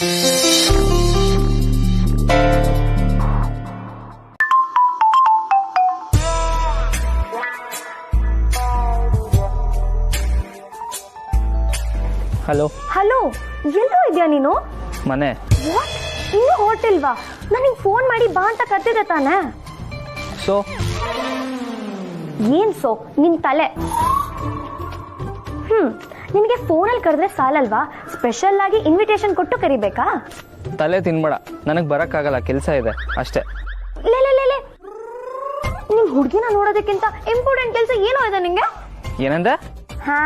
Hello hello, ಎಲ್ಲೋ ಇದೆಯಾ ನೀನು? ಮನೆ. ವಾಟ್, ಇನ್ನೂ ಹೋಟೆಲ್ವಾ? ನನಗೆ ಫೋನ್ ಮಾಡಿ ಬಾ ಅಂತ ಕರ್ತಿದ್ದೆ ತಾನೆ. ಸೊ ಏನ್ ಸೊ? ನಿನ್ ತಲೆ. ನಿನಗೆ ಫೋನಲ್ಲಿ ಕರೆದ್ರೆ ಸಾಲಲ್ವಾ? ಸ್ಪೆಷಲ್ ಆಗಿ ಇನ್ವಿಟೇಷನ್ ಕೊಟ್ಟು ಕರಿಬೇಕಾ? ತಲೆ ತಿನ್ಬೇಡ, ನನಗೆ ಬರಕ್ಕಾಗಲ್ಲ, ಕೆಲಸ ಇದೆ ಅಷ್ಟೇ. ಲೇ, ನಿಮ್ ಹುಡುಗಿನ ನೋಡೋದಕ್ಕಿಂತ ಇಂಪಾರ್ಟೆಂಟ್ ಕೆಲಸ ಏನೋ ಇದೆ ನಿಂಗೆ. ಏನಂದೆ? ಹಾ,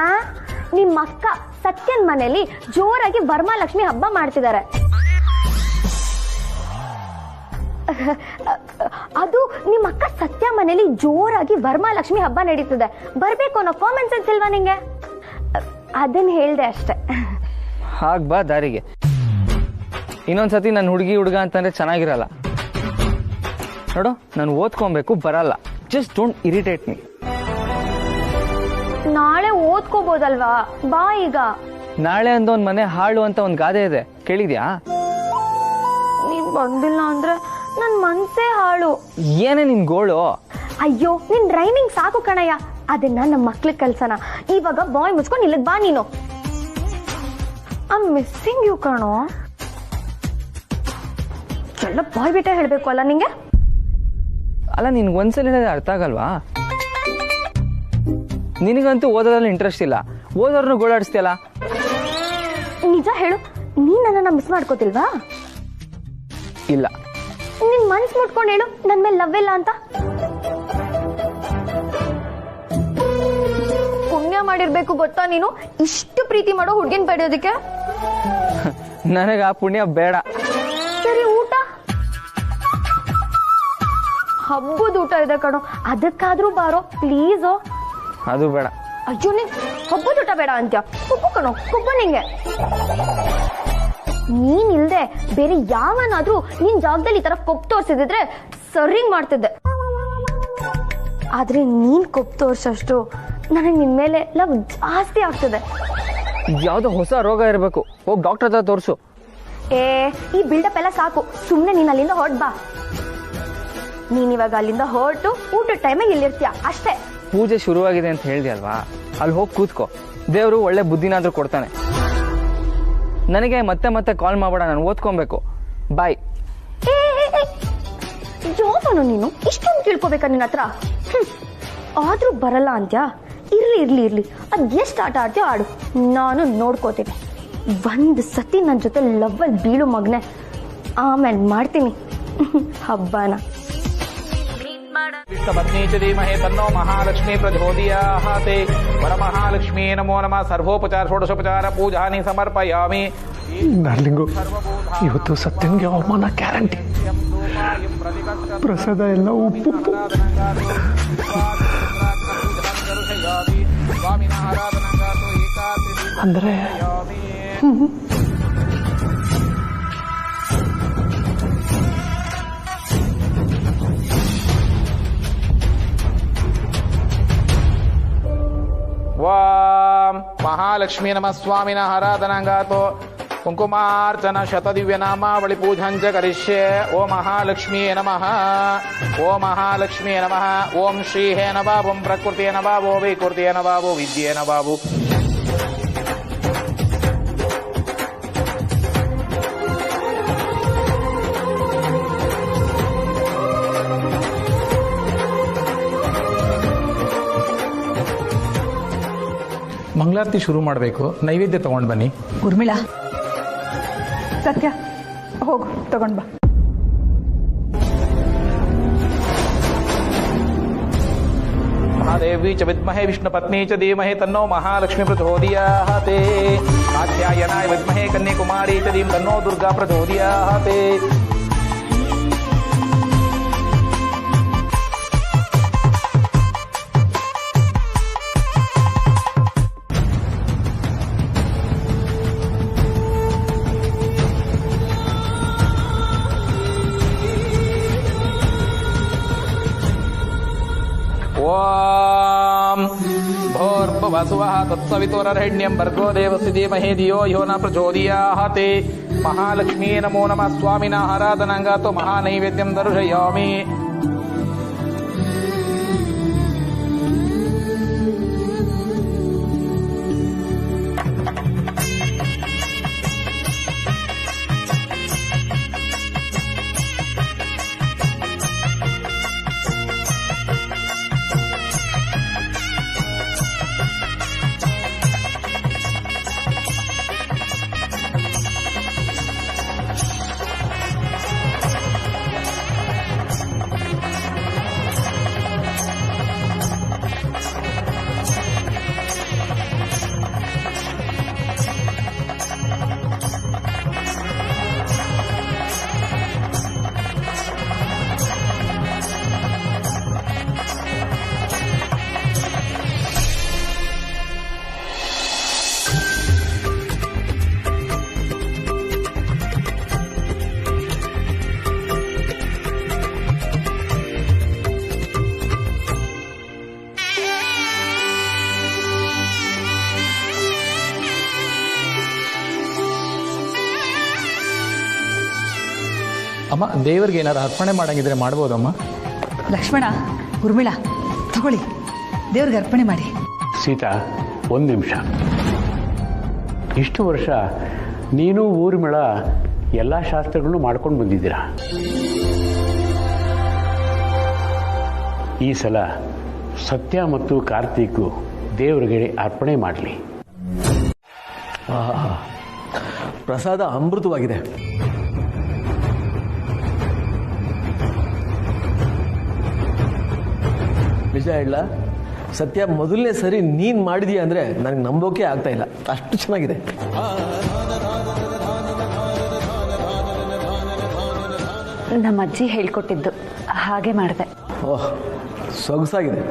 ನಿಮ್ಮ ಅಕ್ಕ ಸತ್ಯನ್ ಮನೆಯಲ್ಲಿ ಜೋರಾಗಿ ವರಮಹಾಲಕ್ಷ್ಮಿ ಹಬ್ಬ ಮಾಡ್ತಿದ್ದಾರೆ. ಅದು ನಿಮ್ಮ ಅಕ್ಕ ಸತ್ಯ ಮನೆಯಲ್ಲಿ ಜೋರಾಗಿ ವರಮಹಾಲಕ್ಷ್ಮಿ ಹಬ್ಬ ನಡೀತಿದೆ. ಬರ್ಬೇಕು ಅನ್ನೋ ಕಾಮನ್ ಸೆನ್ಸ್ ಇಲ್ವಾ ನಿಂಗೆ? ಅದನ್ನ ಹೇಳ್ದೆ ಅಷ್ಟೆ. ಹಾಗ್ ಬಾ ದಾರಿಗೆ. ಇನ್ನೊಂದ್ಸತಿ ನನ್ನ ಹುಡುಗ ಅಂತಂದ್ರೆ ಚೆನ್ನಾಗಿರಲ್ಲ. ನೋಡು, ನಾನು ಓದ್ಕೊಬೇಕು, ಬರಲ್ಲ. Just don't irritate me. ನಾಳೆ ಓದ್ಕೋಬಹುದಲ್ವಾ? ಬಾ ಈಗ. ನಾಳೆ ಒಂದ್ ಮನೆ ಹಾಳು ಅಂತ ಒಂದ್ ಗಾದೆ ಇದೆ, ಕೇಳಿದ್ಯಾ? ನೀನ್ ಬಂದಿಲ್ಲ ಅಂದ್ರೆ ನನ್ ಮನ್ಸೇ ಹಾಳು. ಏನೇ ನಿನ್ ಗೋಳು? ಅಯ್ಯೋ, ನಿನ್ ರೈಮಿಂಗ್ ಸಾಕು ಕಣಯ್ಯ. ಅದನ್ನ ನಮ್ಮ ಮಕ್ಳಿಗೆ ಕಲ್ಸನ. ಇವಾಗ ಬಾಯ್ ಮುಚ್ಕೊಂಡು ಇಲ್ಲಿಗೆ ಬಾ ನೀನು. ಐ ಆಮ್ ಮಿಸ್ಸಿಂಗ್ ಯು ಕಣೋ. ಎಲ್ಲ ಬಾಯ್ ಬಿಟ್ಟೆ ಹೇಳ್ಬೇಕು ಅಲ್ಲ ನಿಂಗೆ? ಅಲ್ಲ, ನಿನ್ಗೆ ಒಂದ್ಸಲ ಹೇಳಿದ್ರೆ ಅರ್ಥ ಆಗಲ್ವಾ? ನಿನಗಂತೂ ಓದೋದ್ರಲ್ಲಿ ಇಂಟ್ರೆಸ್ಟ್ ಇಲ್ಲ, ಓದೋರ್ನು ಗೋಳಾಡಿಸ್ತಿಯಲ್ಲ. ನಿಜ ಹೇಳು, ನೀನ್ ನನ್ನ ಮಿಸ್ ಮಾಡ್ಕೋತಿಲ್ವಾ? ಇಲ್ಲ. ನಿನ್ ಮನ್ಸ್ ಮುಟ್ಕೊಂಡು ಹೇಳು, ನನ್ ಮೇಲೆ ಲವ್ ಇಲ್ಲ ಅಂತ. ಪುಣ್ಯ ಮಾಡಿರ್ಬೇಕು ಗೊತ್ತಾ ನೀನು, ಇಷ್ಟು ಪ್ರೀತಿ ಮಾಡೋ ಹುಡ್ಗಿನ್ ಪಡೆಯೋದಿಕ್ಕೆ. ನನಗ ಆ ಪುಣ್ಯ ಬೇಡ. ಸರಿ, ಊಟ? ಹಬ್ಬದ ಊಟ ಇದೆ ಕಣೋ, ಅದಕ್ಕಾದ್ರೂ ಬಾರೋ ಪ್ಲೀಸ್. ಅದು ಬೇಡ. ಅಯ್ಯೋ, ನೀನ್ ಹಬ್ಬದ ಊಟ ಬೇಡ ಅಂತ್ಯ? ಕೊಬ್ಬು ಕಣೋ, ಕೊಬ್ಬು ನಿಂಗೆ. ನೀನ್ ಇಲ್ದೆ ಬೇರೆ ಯಾವನಾದ್ರೂ ನಿನ್ ಜಾಗದಲ್ಲಿ ಈ ತರ ಕೊಬ್ಬು ತೋರ್ಸಿದ್ರೆ ಸರ್ರಿಂಗ್ ಮಾಡ್ತಿದ್ದೆ. ಆದ್ರೆ ನೀನ್ ಕೊಬ್ಬು ತೋರ್ಸಷ್ಟು ನನಗೆ ನಿನ್ ಮೇಲೆ ಲವ್ ಜಾಸ್ತಿ ಆಗ್ತದೆ. ಯಾವ್ದೋ ಹೊಸ ರೋಗ ಇರಬೇಕು, ಹೋಗಿ ಡಾಕ್ಟರ್ ಹತ್ರ ತೋರ್ಸು. ಈ ಬಿಲ್ಡಪ್ ಎಲ್ಲ ಸಾಕು, ಸುಮ್ನೆ ನೀನ್ ಅಲ್ಲಿಂದ ಹೊರಟ್ ಬಾ. ನೀನ್ ಇವಾಗ ಅಲ್ಲಿಂದ ಹೊರಟು ಊಟದ ಟೈಮಿಗೆ ಇಲ್ಲಿರ್ತೀಯ ಅಷ್ಟೇ. ಪೂಜೆ ಶುರುವಾಗಿದೆ ಅಂತ ಹೇಳ್ದಿ ಅಲ್ವಾ, ಅಲ್ಲಿ ಹೋಗಿ ಕೂತ್ಕೋ. ದೇವ್ರು ಒಳ್ಳೆ ಬುದ್ಧಿನಾದ್ರೂ ಕೊಡ್ತಾನೆ. ನನಗೆ ಮತ್ತೆ ಮತ್ತೆ ಕಾಲ್ ಮಾಡಬೇಡ, ನಾನು ಓದ್ಕೊಬೇಕು. ಬಾಯ್. ಜೋಬನು ನೀನು ಇಷ್ಟೊಂದು ತಿಳ್ಕೊಬೇಕಾ ನಿನ್ನ ಹತ್ರ? ಆದ್ರೂ ಬರಲ್ಲ ಅಂತ್ಯಾ? ಇರ್ಲಿ, ಅದ್ ಎಷ್ಟು ಆಟ ಆಡ್ತೀಯೋ ಆಡು, ನಾನು ನೋಡ್ಕೋತೀನಿ. ಒಂದ್ ಸತಿ ನನ್ನ ಜೊತೆ ಲವ್ವಲ್ಲಿ ಬೀಳು ಮಗ್ನೆ, ಆಮೇಲೆ ಮಾಡ್ತೀನಿ ಹಬ್ಬನ. ಪತ್ನಿ ಚ ಧೀಮಹಿ ತನ್ನೋ ಮಹಾಲಕ್ಷ್ಮೀ ಪ್ರಚೋದಯಾತ್. ವರಮಹಾಲಕ್ಷ್ಮೀ ನಮೋ ನಮಃ. ಸರ್ವೋಪಚಾರ ಷೋಡಶೋಪಚಾರ ಪೂಜಾನಿ ಸಮರ್ಪಯಾಮಿ. ಡಾರ್ಲಿಂಗು, ಇವತ್ತು ಸತ್ಯನ್ಗೆ ಅವಮಾನ ಗ್ಯಾರಂಟಿ. ಪ್ರಸಾದ ಎಲ್ಲ ಉಪ್ಪು. ಅಂದ್ರೆ ವಾಂ ಮಹಾಲಕ್ಷ್ಮೀ ನಮಃ ಸ್ವಾಮಿನಃ ಆರಾಧನಾಂಗಾತೋ ಕುಂಕುಮಾರ್ಚನ ಶತದಿವ್ಯ ನಾಮಾವಳಿ ಪೂಜಾಂಚ ಕರಿಷ್ಯೆ. ಓಂ ಮಹಾಲಕ್ಷ್ಮೀ ನಮಃ. ಓಂ ಮಹಾಲಕ್ಷ್ಮೀ ನಮಃ. ಓಂ ಶ್ರೀಹೇ ನವಾಬ್. ಓಂ ಪ್ರಕೃತಿಯ ನವಾಬ್. ಓ ವಿಕೃತಿಯ ನವಾಬ್. ಓ ವಿದ್ಯೆ ನವಾಬು. ಮಂಗಳಾರತಿ ಶುರು ಮಾಡಬೇಕು, ನೈವೇದ್ಯ ತಗೊಂಡು ಬನ್ನಿ. ಉರ್ಮಿಳಾ, ಸತ್ಯ ಹೋಗು ತಗೊಂಡ್ ಬಾ. ಮಹಾದೇವಿ ಚ ವಿದ್ಮಹೇ ವಿಷ್ಣು ಪತ್ನಿ ಚ ಧೀಮಹಿ ತನ್ನೋ ಮಹಾಲಕ್ಷ್ಮೀ ಪ್ರಚೋದಯಾತ್. ಕಾತ್ಯಾಯನಾಯ ವಿದ್ಮಹೇ ಕನ್ಯಾಕುಮಾರಿ ಚ ಧೀಮಹಿ ತನ್ನೋ ದುರ್ಗಾ ಪ್ರಚೋದಯಾತ್. ಓಂ ಭೋರ್ಭುವಃ ಸ್ವಃ ತತ್ಸವಿತುರ್ವರೆಣ್ಯಂ ಭರ್ಗೋ ದೇವಸ್ಯ ಧೀಮಹಿ ಧಿಯೋ ಯೋ ನ ಪ್ರಚೋದಯಾತ್. ಮಹಾಲಕ್ಷ್ಮೀ ನಮೋ ನಮಃ ಸ್ವಾಮಿನ ಆರಾಧನಾಂಗಾತು ಮಹಾನೈವೇದ್ಯಂ ದರ್ಶಯಾಮಿ. ಅಮ್ಮ, ದೇವರಿಗೆ ಏನಾರು ಅರ್ಪಣೆ ಮಾಡಂಗಿದ್ರೆ ಮಾಡ್ಬೋದಮ್ಮ? ಲಕ್ಷ್ಮಣ, ಉರ್ಮಿಳ, ತಗೊಳ್ಳಿ, ದೇವ್ರಿಗೆ ಅರ್ಪಣೆ ಮಾಡಿ. ಸೀತಾ, ಒಂದು ನಿಮಿಷ. ಇಷ್ಟು ವರ್ಷ ನೀನು ಊರ್ಮಿಳ ಎಲ್ಲ ಶಾಸ್ತ್ರಗಳನ್ನು ಮಾಡ್ಕೊಂಡು ಬಂದಿದ್ದೀರಾ. ಈ ಸಲ ಸತ್ಯ ಮತ್ತು ಕಾರ್ತಿಕ್ ದೇವರಿಗೆ ಅರ್ಪಣೆ ಮಾಡಲಿ. ಪ್ರಸಾದ ಅಮೃತವಾಗಿದೆ. ನಿಜ ಹೇಳ, ಸತ್ಯ ಮೊದಲನೇ ಸರಿ ನೀನ್ ಮಾಡಿದೀಯ ಅಂದ್ರೆ ನನಗೆ ನಂಬೋಕೆ ಆಗ್ತಾ ಇಲ್ಲ, ಅಷ್ಟು ಚೆನ್ನಾಗಿದೆ. ನಮ್ಮ ಅಜ್ಜಿ ಹೇಳ್ಕೊಟ್ಟಿದ್ದು, ಹಾಗೆ ಮಾಡಿದೆ. ಓಹ್, ಸೊಗಸಾಗಿದೆ.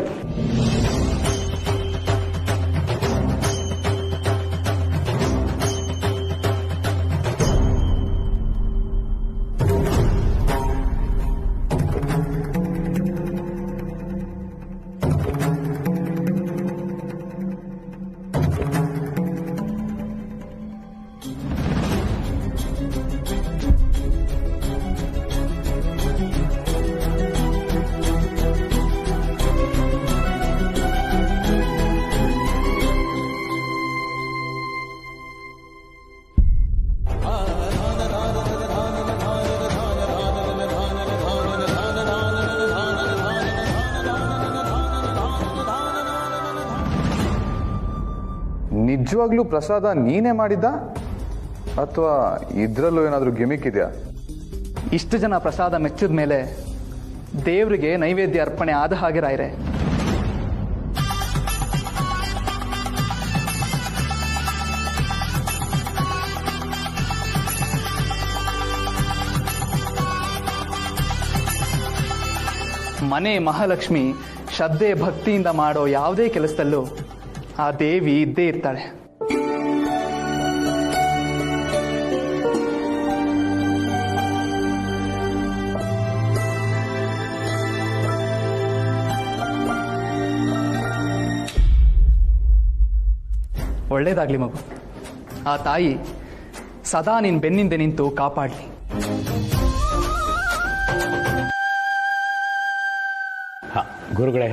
ನಿಜವಾಗ್ಲೂ ಪ್ರಸಾದ ನೀನೇ ಮಾಡಿದ್ದ ಅಥವಾ ಇದ್ರಲ್ಲೂ ಏನಾದರೂ ಗಿಮಿಕ್ ಇದೆಯಾ? ಇಷ್ಟು ಜನ ಪ್ರಸಾದ ಮೆಚ್ಚಿದ ಮೇಲೆ ದೇವರಿಗೆ ನೈವೇದ್ಯ ಅರ್ಪಣೆ ಆದ ಹಾಗೆ ರಾಯ್ರೆ. ಮನೆ ಮಹಾಲಕ್ಷ್ಮಿ ಶ್ರದ್ಧೆ ಭಕ್ತಿಯಿಂದ ಮಾಡೋ ಯಾವುದೇ ಕೆಲಸದಲ್ಲೂ ಆ ದೇವಿ ಇದ್ದೇ ಇರ್ತಾಳೆ. ಒಳ್ಳೇದಾಗ್ಲಿ ಮಗು. ಆ ತಾಯಿ ಸದಾ ನಿನ್ ಬೆನ್ನಿಂದೆ ನಿಂತು ಕಾಪಾಡ್ಲಿ. ಗುರುಗಳೇ,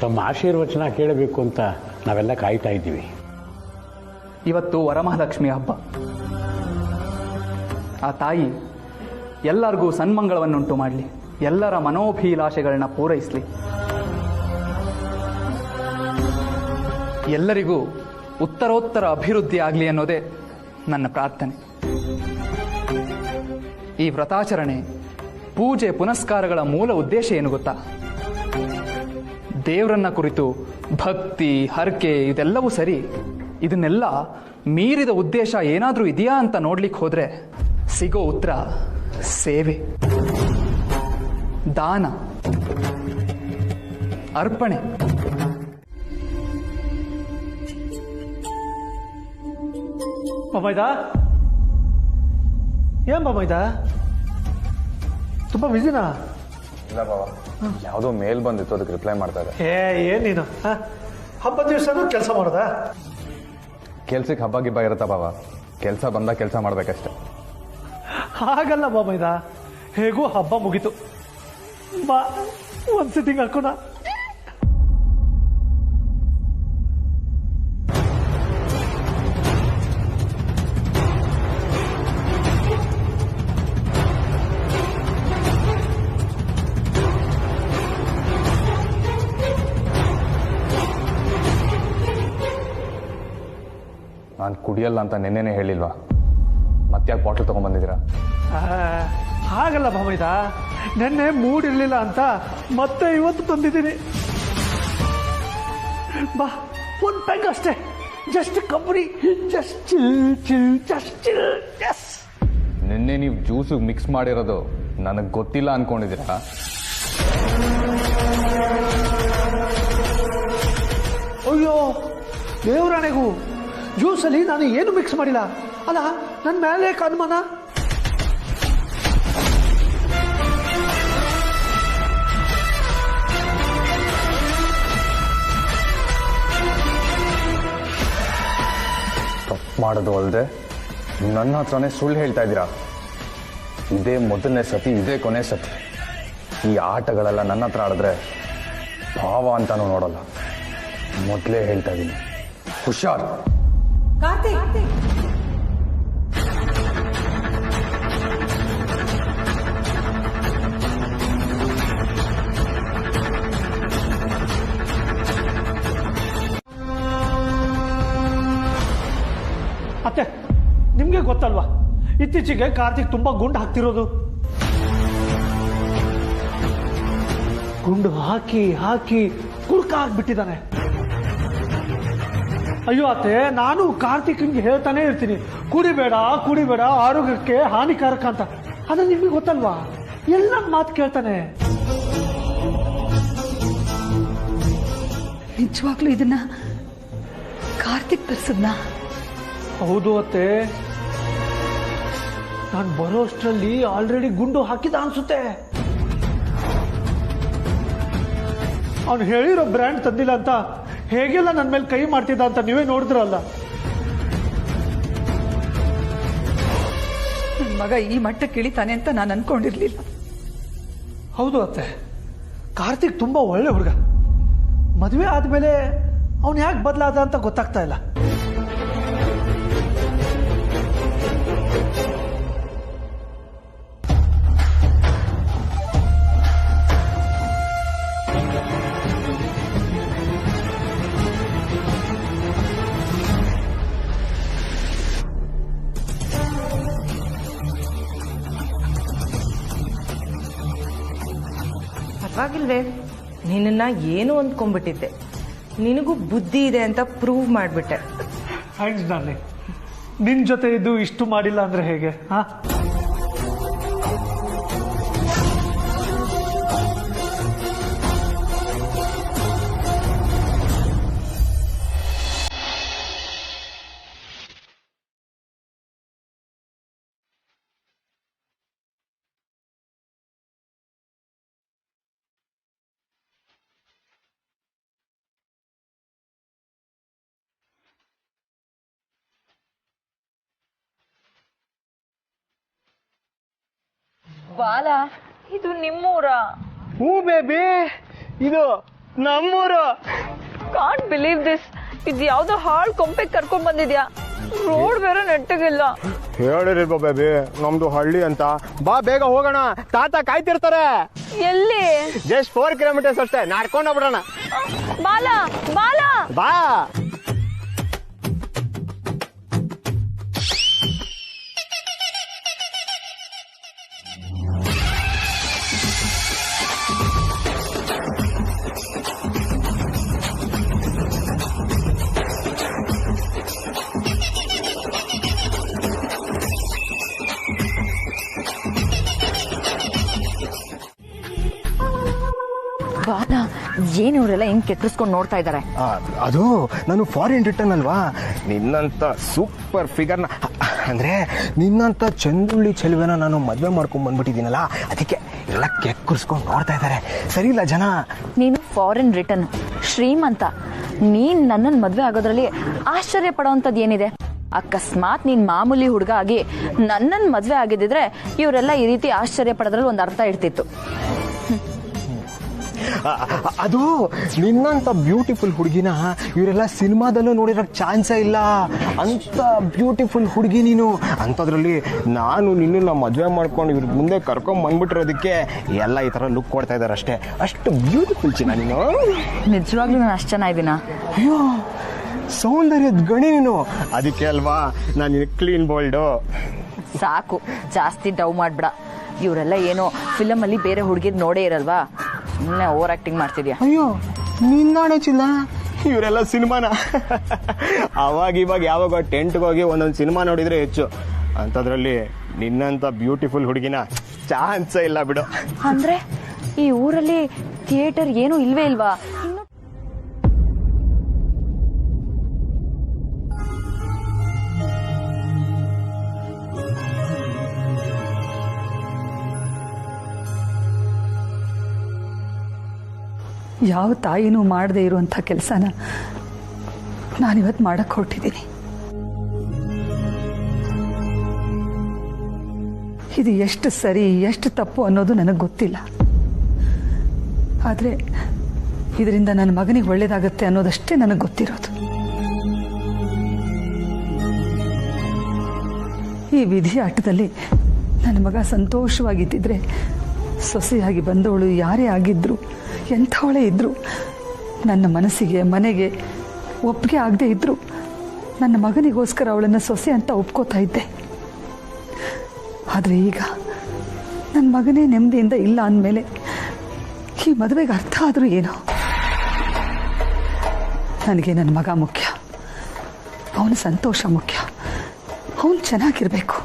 ತಮ್ಮ ಆಶೀರ್ವಚನ ಕೇಳಬೇಕು ಅಂತ ನಾವೆಲ್ಲ ಕಾಯ್ತಾ ಇದ್ದೀವಿ. ಇವತ್ತು ವರಮಹಾಲಕ್ಷ್ಮಿ ಹಬ್ಬ. ಆ ತಾಯಿ ಎಲ್ಲರಿಗೂ ಸನ್ಮಂಗಳವನ್ನುಂಟು ಮಾಡಲಿ, ಎಲ್ಲರ ಮನೋಭಿಲಾಷೆಗಳನ್ನ ಪೂರೈಸಲಿ, ಎಲ್ಲರಿಗೂ ಉತ್ತರೋತ್ತರ ಅಭಿವೃದ್ಧಿ ಆಗಲಿ ಅನ್ನೋದೇ ನನ್ನ ಪ್ರಾರ್ಥನೆ. ಈ ವ್ರತಾಚರಣೆ, ಪೂಜೆ ಪುನಸ್ಕಾರಗಳ ಮೂಲ ಉದ್ದೇಶ ಏನು ಗೊತ್ತಾ? ದೇವರನ್ನ ಕುರಿತು ಭಕ್ತಿ, ಹರಕೆ ಇದೆಲ್ಲವೂ ಸರಿ. ಇದನ್ನೆಲ್ಲ ಮೀರಿದ ಉದ್ದೇಶ ಏನಾದರೂ ಇದೆಯಾ ಅಂತ ನೋಡ್ಲಿಕ್ಕೆ ಹೋದ್ರೆ ಸಿಗೋ ಉತ್ತರ ಸೇವೆ, ದಾನ, ಅರ್ಪಣೆ. ಬೊಮ್ಮಾಯ್ದ, ಏನ್ ಬೊಮ್ಮಾಯ್ದ, ತುಂಬಾ ಬಿಸಿನಾ? ಇಲ್ಲ ಬಾಬಾ, ಯಾವುದೋ ಮೇಲ್ ಬಂದಿತ್ತು, ಅದಕ್ಕೆ ರಿಪ್ಲೈ ಮಾಡ್ತಾ ಇದ್ದೆ. ಏನ್ ನೀನು ಹಬ್ಬದ ದಿವಸನೂ ಕೆಲಸ ಮಾಡೋದಾ? ಕೆಲ್ಸಕ್ಕೆ ಹಬ್ಬ ಗಿಬ್ಬ ಇರುತ್ತಾ ಬಾಬಾ? ಕೆಲಸ ಬಂದ ಕೆಲಸ ಮಾಡ್ಬೇಕಷ್ಟೆ. ಹಾಗಲ್ಲ ಬಾಮೈದ, ಹೇಗೂ ಹಬ್ಬ ಮುಗೀತು. ಬಾ ಒಂದು ಸಿಟ್ಟಿಂಗ್ ಹಾಕೋಣ. ನಾನು ಕುಡಿಯಲ್ಲ ಅಂತ ನೆನ್ನೆನೇ ಹೇಳಿಲ್ವಾ? ಮತ್ತ್ಯಾಕೆ ಬಾಟ್ಲ್ ತಗೊಂಡ್ಬಂದಿದ್ದೀರಾ? ಹಾಗಲ್ಲ ಬಾಮೈದ, ನೆನ್ನೆ ಮೂಡ್ ಇರಲಿಲ್ಲ ಅಂತ ಮತ್ತೆ ಇವತ್ತು ತಂದಿದ್ದೀನಿ. ಬಾ ಒಂದು ಪೆಗ್ ಅಷ್ಟೇ, ಜಸ್ಟ್ ಕಂಪನಿ, ಜಸ್ಟ್ ಎಸ್. ನಿನ್ನೆ ನೀವು ಜ್ಯೂಸಿಗೆ ಮಿಕ್ಸ್ ಮಾಡಿರೋದು ನನಗೆ ಗೊತ್ತಿಲ್ಲ ಅನ್ಕೊಂಡಿದ್ದೀರಾ? ಅಯ್ಯೋ ದೇವರಾಣೆಗೂ ಜ್ಯೂಸಲ್ಲಿ ನಾನು ಏನು ಮಿಕ್ಸ್ ಮಾಡಿಲ್ಲ. ಅಲ್ಲ, ನನ್ನ ಮೇಲೆ ಅನುಮಾನ? ತಪ್ಪು ಮಾಡೋದು ಅಲ್ಲದೆ ನನ್ನ ಹತ್ರನೇ ಸುಳ್ಳು ಹೇಳ್ತಾ ಇದ್ದೀರಾ. ಇದೇ ಮೊದಲನೇ ಸತಿ, ಇದೇ ಕೊನೆ ಸತಿ. ಈ ಆಟಗಳೆಲ್ಲ ನನ್ನ ಹತ್ರ ಆಡಿದ್ರೆ ಭಾವ ಅಂತಾನು ನೋಡಲ್ಲ. ಮೊದಲೇ ಹೇಳ್ತಾ ಇದ್ದೀನಿ, ಹುಷಾರ್. ಕಾರ್ತಿಕ್, ಅತ್ತೆ, ನಿಮ್ಗೆ ಗೊತ್ತಲ್ವಾ ಇತ್ತೀಚೆಗೆ ಕಾರ್ತಿಕ್ ತುಂಬಾ ಗುಂಡು ಹಾಕ್ತಿರೋದು. ಗುಂಡು ಹಾಕಿ ಹಾಕಿ ಕುಡ್ಕ ಆಗ್ಬಿಟ್ಟಿದ್ದಾನೆ. ಅಯ್ಯೋ ಅತ್ತೆ, ನಾನು ಕಾರ್ತಿಕ್ಗೆ ಹೇಳ್ತಾನೆ ಇರ್ತೀನಿ, ಕುಡಿಬೇಡ ಕುಡಿಬೇಡ, ಆರೋಗ್ಯಕ್ಕೆ ಹಾನಿಕಾರಕ ಅಂತ. ಆದ್ರೆ ನಿಮ್ಗೆ ಗೊತ್ತಲ್ವಾ, ಎಲ್ಲ ಮಾತು ಕೇಳ್ತಾನೆ. ನಿಜವಾಗ್ಲೂ ಇದನ್ನ ಕಾರ್ತಿಕ್ ತರ್ಸದ್ನಾ? ಹೌದು ಅತ್ತೆ, ನಾನು ಬರೋಷ್ಟರಲ್ಲಿ ಆಲ್ರೆಡಿ ಗುಂಡು ಹಾಕಿದ ಅನ್ಸುತ್ತೆ. ಅವನು ಹೇಳಿರೋ ಬ್ರ್ಯಾಂಡ್ ತಂದಿಲ್ಲ ಅಂತ ಹೇಗೆಲ್ಲ ನನ್ನ ಮೇಲೆ ಕೈ ಮಾಡ್ತಿದ್ದ ಅಂತ ನೀವೇ ನೋಡಿದ್ರಲ್ಲ. ನನ್ನ ಮಗ ಈ ಮಟ್ಟಕ್ಕೆ ಇಳಿತಾನೆ ಅಂತ ನಾನು ಅನ್ಕೊಂಡಿರ್ಲಿಲ್ಲ. ಹೌದು ಅತ್ತೆ, ಕಾರ್ತಿಕ್ ತುಂಬಾ ಒಳ್ಳೆ ಹುಡುಗ. ಮದುವೆ ಆದ್ಮೇಲೆ ಅವನು ಯಾಕೆ ಬದಲಾದ ಅಂತ ಗೊತ್ತಾಗ್ತಾ ಇಲ್ಲ. ಪರವಾಗಿಲ್ವೇ, ನಿನ್ನ ಏನು ಅಂದ್ಕೊಂಡ್ಬಿಟ್ಟಿದ್ದೆ, ನಿನಗೂ ಬುದ್ಧಿ ಇದೆ ಅಂತ ಪ್ರೂವ್ ಮಾಡ್ಬಿಟ್ಟೆ. Thanks darling. ನಿನ್ ಜೊತೆ ಇದ್ದು ಇಷ್ಟು ಮಾಡಿಲ್ಲ ಅಂದ್ರೆ ಹೇಗೆ? ಹಾ, ಬಾಲ, ಇದು ನಿಮ್ಮೂರ? ಹೂ ಬೇಬಿ, ಇದು ನಮ್ಮೂರು. Can't believe this. ಇದು ಯಾವ್ದೋ ಹಾಳ್ ಕೊಂಪೆ ಕರ್ಕೊಂಡ್ ಬಂದಿದ್ಯಾ? ರೋಡ್ ಬೇರೆ ನೆಟ್ಟಗಿಲ್ಲ. ಹೇಳಿರಿಲ್ವ ಬೇಬಿ, ನಮ್ದು ಹಳ್ಳಿ ಅಂತ. ಬಾ ಬೇಗ ಹೋಗೋಣ, ತಾತ ಕಾಯ್ತಿರ್ತಾರೆ. ಎಲ್ಲಿ? ಜಸ್ಟ್ 4 ಕಿಲೋಮೀಟರ್ಸ್ ಅಷ್ಟೇ, ನಡ್ಕೊಂಡು ಹೋಗ್ಬಿಡೋಣ. ಬಾಲ ಬಾಲ, ಬಾ. ಬಾಲ, ಏನ್ ಇವರೆಲ್ಲ ಹೆಂಗ್ ಕೆಟ್ಟಿಸ್ಕೊಂಡು ನೋಡ್ತಾ ಇದಾರೆ? ಅದು ನಾನು ಫಾರಿನ್ ರಿಟರ್ನ್ ಅಲ್ವಾ, ನಿನ್ನಂತ ಸೂಪರ್ ಫಿಗರ್ನ, ಅಂದ್ರೆ ನಿನ್ನಂತ ಚಂದುಳ್ಳಿ ಚೆಲುವೆನ ನಾನು ಮದ್ವೆ ಮಾಡ್ಕೊಂಡ್ ಬಂದ್ಬಿಟ್ಟಿದ್ದೀನಲ್ಲ, ಅದಕ್ಕೆ ಎಲ್ಲ ಕೆಕ್ಕರ್ಸ್ಕೊಂಡು ನೋಡ್ತಾ ಇದ್ದಾರೆ. ಸರಿ ಇಲ್ಲ ಜನ? ನೀನು ಫಾರಿನ್ ರಿಟರ್ನ್ ಶ್ರೀಮಂತ, ನೀನ್ ನನ್ನನ್ ಮದ್ವೆ ಆಗೋದ್ರಲ್ಲಿ ಆಶ್ಚರ್ಯ ಪಡೋಂಥದ್ದು ಏನಿದೆ? ಅಕಸ್ಮಾತ್ ನೀನ್ ಮಾಮೂಲಿ ಹುಡುಗ ಆಗಿ ನನ್ನನ್ನು ಮದ್ವೆ ಆಗಿದ್ದಿದ್ರೆ ಇವರೆಲ್ಲ ಈ ರೀತಿ ಆಶ್ಚರ್ಯ ಪಡೋದ್ರಲ್ಲಿ ಒಂದು ಅರ್ಥ ಇರ್ತಿತ್ತು. ಅದು ನಿನ್ನಂತ ಬ್ಯೂಟಿಫುಲ್ ಹುಡುಗಿನ ಇವರೆಲ್ಲ ಸಿನಿಮಾದಲ್ಲೂ ನೋಡಿರೋಕ್ಕೆ ಚಾನ್ಸೇ ಇಲ್ಲ. ಅಂತ ಬ್ಯೂಟಿಫುಲ್ ಹುಡುಗಿ ನೀನು. ಅಂಥದ್ರಲ್ಲಿ ನಾನು ನಿನ್ನ ಮದುವೆ ಮಾಡ್ಕೊಂಡು ಇವ್ರ ಮುಂದೆ ಕರ್ಕೊಂಡ್ ಬಂದ್ಬಿಟ್ಟಿರೋದಕ್ಕೆ ಎಲ್ಲ ಈ ಥರ ಲುಕ್ ಕೊಡ್ತಾ ಇದ್ದಾರೆ ಅಷ್ಟೇ. ಅಷ್ಟು ಬ್ಯೂಟಿಫುಲ್ ಚಿನ್ನ ನೀನು. ನಿಜವಾಗ್ಲೂ ನಾನು ಅಷ್ಟು ಚೆನ್ನಾಗಿದ್ದೀನ? ಅಯ್ಯೋ, ಸೌಂದರ್ಯದ ಗಣಿ ನೀನು. ಅದಕ್ಕೆ ಅಲ್ವಾ ನಾನು ಕ್ಲೀನ್ ಬೋಲ್ಡು. ಸಾಕು, ಜಾಸ್ತಿ ಡವ್ ಮಾಡ್ಬೇಡ. ಇವರೆಲ್ಲ ಏನೋ ಫಿಲಮ್ ಅಲ್ಲಿ ಬೇರೆ ಹುಡುಗಿರ್ ನೋಡೇ ಇರಲ್ವಾ, ಸುಮ್ಮನೆ ಓವರ್ ಆಕ್ಟಿಂಗ್ ಮಾಡ್ತಿದ್ಯಾ. ಅಯ್ಯೋ ನಿನ್ನಾಣೆ ಚಿನ್ನ, ಇವರೆಲ್ಲ ಸಿನಿಮಾನ ಅವಾಗ ಇವಾಗ ಯಾವಾಗ ಟೆಂಟ್ಗೆ ಹೋಗಿ ಒಂದೊಂದು ಸಿನಿಮಾ ನೋಡಿದ್ರೆ ಹೆಚ್ಚು. ಅಂಥದ್ರಲ್ಲಿ ನಿನ್ನಂತ ಬ್ಯೂಟಿಫುಲ್ ಹುಡುಗಿನ ಚಾನ್ಸೇ ಇಲ್ಲ ಬಿಡು. ಅಂದ್ರೆ ಈ ಊರಲ್ಲಿ ಥಿಯೇಟರ್ ಏನು ಇಲ್ವೇ ಇಲ್ವಾ? ಯಾವ ತಾಯಿನೂ ಮಾಡದೇ ಇರುವಂಥ ಕೆಲಸನ ನಾನಿವತ್ತು ಮಾಡಕ್ಕೆ ಹೊರಟಿದ್ದೀನಿ. ಇದು ಎಷ್ಟು ಸರಿ ಎಷ್ಟು ತಪ್ಪು ಅನ್ನೋದು ನನಗೆ ಗೊತ್ತಿಲ್ಲ. ಆದರೆ ಇದರಿಂದ ನನ್ನ ಮಗನಿಗೆ ಒಳ್ಳೇದಾಗತ್ತೆ ಅನ್ನೋದಷ್ಟೇ ನನಗೆ ಗೊತ್ತಿರೋದು. ಈ ವಿಧಿ ಆಟದಲ್ಲಿ ನನ್ನ ಮಗ ಸಂತೋಷವಾಗಿದ್ದಿದ್ರೆ ಸೊಸೆಯಾಗಿ ಬಂದವಳು ಯಾರೇ ಆಗಿದ್ರು, ಎಂಥವಳೇ ಇದ್ರು, ನನ್ನ ಮನಸ್ಸಿಗೆ ಮನೆಗೆ ಒಪ್ಪಿಗೆ ಆಗದೆ ಇದ್ರು ನನ್ನ ಮಗನಿಗೋಸ್ಕರ ಅವಳನ್ನು ಸೊಸೆ ಅಂತ ಒಪ್ಕೋತಾ ಇದ್ದೆ. ಆದರೆ ಈಗ ನನ್ನ ಮಗನೇ ನೆಮ್ಮದಿಯಿಂದ ಇಲ್ಲ ಅಂದಮೇಲೆ ಈ ಮದುವೆಗೆ ಅರ್ಥ ಆದರೂ ಏನೋ. ನನಗೆ ನನ್ನ ಮಗ ಮುಖ್ಯ, ಅವನ ಸಂತೋಷ ಮುಖ್ಯ, ಅವನು ಚೆನ್ನಾಗಿರಬೇಕು.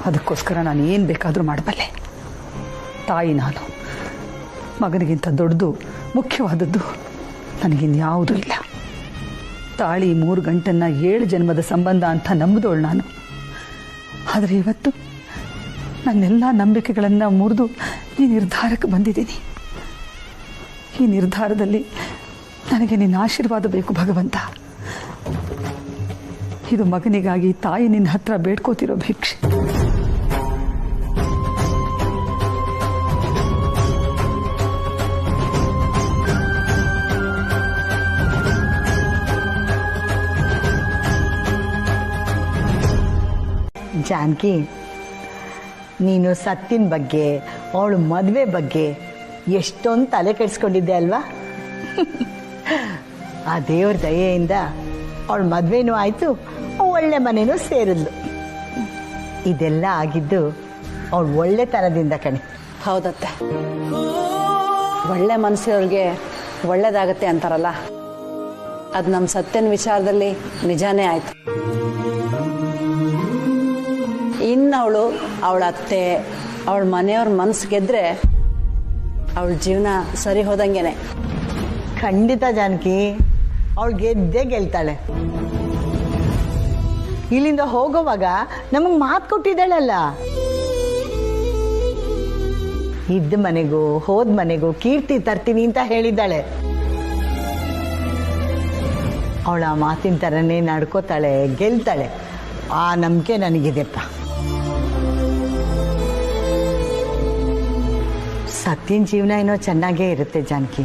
ಅದಕ್ಕೋಸ್ಕರ ನಾನು ಏನು ಬೇಕಾದರೂ ಮಾಡಬಲ್ಲೆ. ತಾಯಿ ನಾನು. ಮಗನಿಗಿಂತ ದೊಡ್ಡದು ಮುಖ್ಯವಾದದ್ದು ನನಗಿನ್ಯಾವುದೂ ಇಲ್ಲ. ತಾಳಿ 3 ಗಂಟನ್ನ 7 ಜನ್ಮದ ಸಂಬಂಧ ಅಂತ ನಂಬಿದವಳು ನಾನು. ಆದರೆ ಇವತ್ತು ನನ್ನೆಲ್ಲ ನಂಬಿಕೆಗಳನ್ನು ಮುರಿದು ಈ ನಿರ್ಧಾರಕ್ಕೆ ಬಂದಿದ್ದೀನಿ. ಈ ನಿರ್ಧಾರದಲ್ಲಿ ನನಗೆ ನಿನ್ನ ಆಶೀರ್ವಾದ ಬೇಕು ಭಗವಂತ. ಇದು ಮಗನಿಗಾಗಿ ತಾಯಿ ನಿನ್ನ ಹತ್ರ ಬೇಡ್ಕೋತಿರೋ ಭಿಕ್ಷೆ. ಜಾನಕಿ, ನೀನು ಸತ್ತಿನ ಬಗ್ಗೆ ಅವಳು ಮದುವೆ ಬಗ್ಗೆ ಎಷ್ಟೊಂದು ತಲೆ ಕೆಡಿಸ್ಕೊಂಡಿದ್ದೆ ಅಲ್ವಾ? ಆ ದೇವ್ರ ದಯೆಯಿಂದ ಅವಳ ಮದುವೆನೂ ಆಯಿತು, ಒಳ್ಳೆ ಮನೆಯೂ ಸೇರಿದ್ಲು. ಇದೆಲ್ಲ ಆಗಿದ್ದು ಅವಳು ಒಳ್ಳೆತನದಿಂದ ಕಣೆ. ಹೌದತ್ತೆ, ಒಳ್ಳೆ ಮನಸ್ಸಿನವ್ರಿಗೆ ಒಳ್ಳೇದಾಗತ್ತೆ ಅಂತಾರಲ್ಲ, ಅದು ನಮ್ಮ ಸತ್ಯನ ವಿಚಾರದಲ್ಲಿ ನಿಜಾನೇ ಆಯ್ತು. ಇನ್ನವಳು ಅವಳ ಅತ್ತೆ ಅವಳ ಮನೆಯವ್ರ ಮನಸ್ಸು ಗೆದ್ರೆ ಅವಳ ಜೀವನ ಸರಿ ಹೋದಂಗೆನೆ. ಖಂಡಿತ ಜಾನಕಿ, ಅವಳು ಗೆದ್ದೇ ಗೆಲ್ತಾಳೆ. ಇಲ್ಲಿಂದ ಹೋಗೋವಾಗ ನಮಗೆ ಮಾತು ಕೊಟ್ಟಿದ್ದಾಳಲ್ಲ, ಇದ್ದ ಮನೆಗೂ ಹೋದ ಮನೆಗೂ ಕೀರ್ತಿ ತರ್ತೀನಿ ಅಂತ ಹೇಳಿದ್ದಾಳೆ. ಅವಳ ಮಾತಿನ ಥರನೇ ನಡ್ಕೋತಾಳೆ, ಗೆಲ್ತಾಳೆ. ಆ ನಂಬಿಕೆ ನನಗಿದೆಪ್ಪ. ಸತ್ಯನ ಜೀವನ ಏನೋ ಚೆನ್ನಾಗೇ ಇರುತ್ತೆ ಜಾನಕಿ,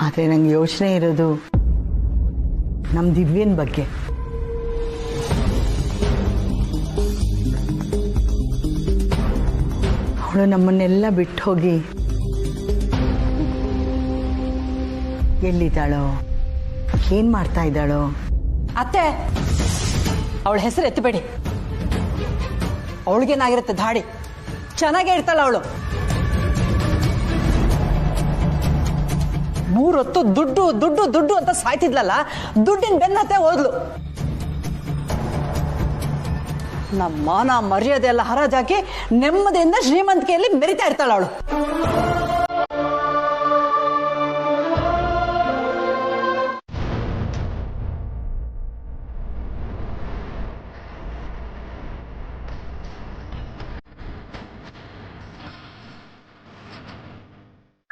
ಆದರೆ ನಂಗೆ ಯೋಚನೆ ಇರೋದು ನಮ್ಮ ದಿವ್ಯನ ಬಗ್ಗೆ. ಅವಳು ನಮ್ಮನ್ನೆಲ್ಲ ಬಿಟ್ಟು ಹೋಗಿ ಎಲ್ಲಿದ್ದಾಳೋ, ಏನ್ ಮಾಡ್ತಾ ಇದ್ದಾಳೋ? ಅತ್ತೆ, ಅವಳ ಹೆಸರು ಎತ್ತಬೇಡಿ. ಅವಳಿಗೇನಾಗಿರುತ್ತೆ ಧಾಡಿ, ಚೆನ್ನಾಗೇ ಇರ್ತಾಳ ಅವಳು. 3 ಹೊತ್ತು ದುಡ್ಡು ದುಡ್ಡು ದುಡ್ಡು ಅಂತ ಸಾಯ್ತಿದ್ಲಲ್ಲ, ದುಡ್ಡಿನ ಬೆನ್ನತ್ತೆ ಹೋದ್ಲು. ನಮ್ಮ ಮಾನ ಮರ್ಯಾದೆ ಎಲ್ಲ ಹರಾಜಾಕಿ ನೆಮ್ಮದಿಯಿಂದ ಶ್ರೀಮಂತಿಕೆಯಲ್ಲಿ ಮೆರಿತಾ ಇರ್ತಾಳ ಅವಳು.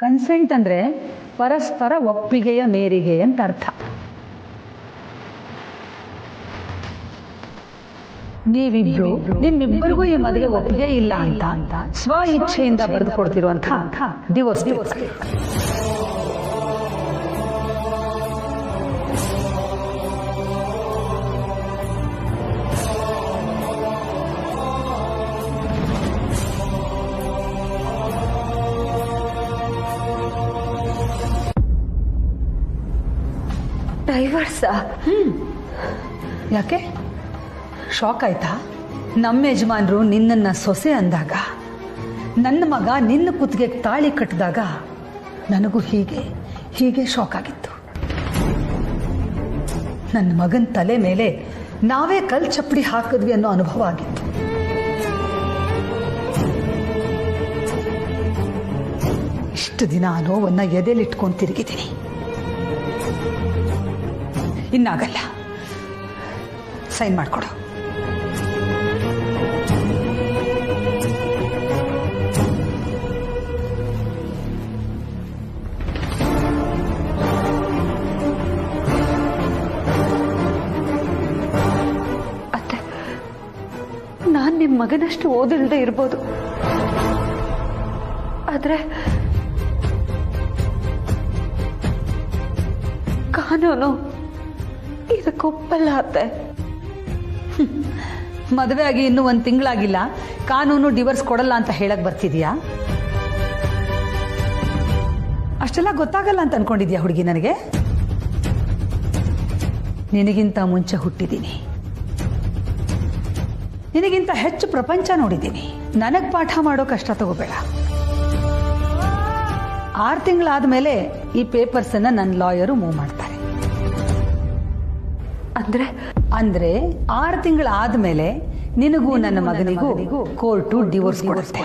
ಕನ್ಸೆಂಟ್ ಅಂದರೆ ಪರಸ್ಪರ ಒಪ್ಪಿಗೆಯ ಮೇರೆಗೆ ಅಂತ ಅರ್ಥ. ನೀವಿಬ್ರು ನಿಮ್ಮಿಬ್ಬರಿಗೂ ಈ ಮದುವೆ ಒಪ್ಪಿಗೆ ಇಲ್ಲ ಅಂತ ಸ್ವ ಇಚ್ಛೆಯಿಂದ ಬರೆದು ಕೊಡ್ತಿರುವಂತ ಡಿವೋರ್ಸ್ ಡೈವರ್ಸಾ? ಯಾಕೆ ಶಾಕ್ ಆಯ್ತಾ? ನಮ್ಮ ಯಜಮಾನ್ರು ನಿನ್ನನ್ನು ಸೊಸೆ ಅಂದಾಗ, ನನ್ನ ಮಗ ನಿನ್ನ ಕುತ್ತಿಗೆಗೆ ತಾಳಿ ಕಟ್ಟಿದಾಗ ನನಗೂ ಹೀಗೆ ಶಾಕ್ ಆಗಿತ್ತು. ನನ್ನ ಮಗನ ತಲೆ ಮೇಲೆ ನಾವೇ ಕಲ್ ಚಪ್ಪಡಿ ಹಾಕಿದ್ವಿ ಅನ್ನೋ ಅನುಭವ ಆಗಿತ್ತು. ಇಷ್ಟು ದಿನ ಆ ನೋವನ್ನು ಎದೆಲಿಟ್ಕೊಂಡು ತಿರುಗಿದ್ದೀನಿ. ಇನ್ನಾಗಲ್ಲ. ಸೈನ್ ಮಾಡಿಕೊಡು. ಅತ್ತೆ, ನಾನು ನಿಮ್ಮ ಮಗನಷ್ಟು ಓದಿಲ್ಲದೆ ಇರ್ಬೋದು, ಆದ್ರೆ ಕಾನೂನು ಇದಕ್ಕೊಪ್ಪಲ್ಲ ಅತ್ತೆ. ಮದುವೆ ಆಗಿ ಇನ್ನೂ 1 ತಿಂಗಳಾಗಿಲ್ಲ, ಕಾನೂನು ಡಿವೋರ್ಸ್ ಕೊಡಲ್ಲ ಅಂತ ಹೇಳಕ್ ಬರ್ತಿದ್ಯಾ? ಅಷ್ಟೆಲ್ಲ ಗೊತ್ತಾಗಲ್ಲ ಅಂತ ಅನ್ಕೊಂಡಿದ್ಯಾ ಹುಡುಗಿ? ನನಗೆ ನಿನಗಿಂತ ಮುಂಚೆ ಹುಟ್ಟಿದ್ದೀನಿ, ನಿನಗಿಂತ ಹೆಚ್ಚು ಪ್ರಪಂಚ ನೋಡಿದ್ದೀನಿ. ನನಗ್ ಪಾಠ ಮಾಡೋ ಕಷ್ಟ ತಗೋಬೇಡ. 6 ತಿಂಗಳಾದ್ಮೇಲೆ ಈ ಪೇಪರ್ಸ್ ಅನ್ನ ನನ್ನ ಲಾಯರು ಮೂವ್ ಮಾಡ್ತಾರೆ. ಅಂದ್ರೆ 6 ತಿಂಗಳಾದ್ಮೇಲೆ ನಿನಗೂ ನನ್ನ ಮಗನಿಗೂ ಕೋರ್ಟು ಡಿವೋರ್ಸ್ ಕೊಡುತ್ತೆ.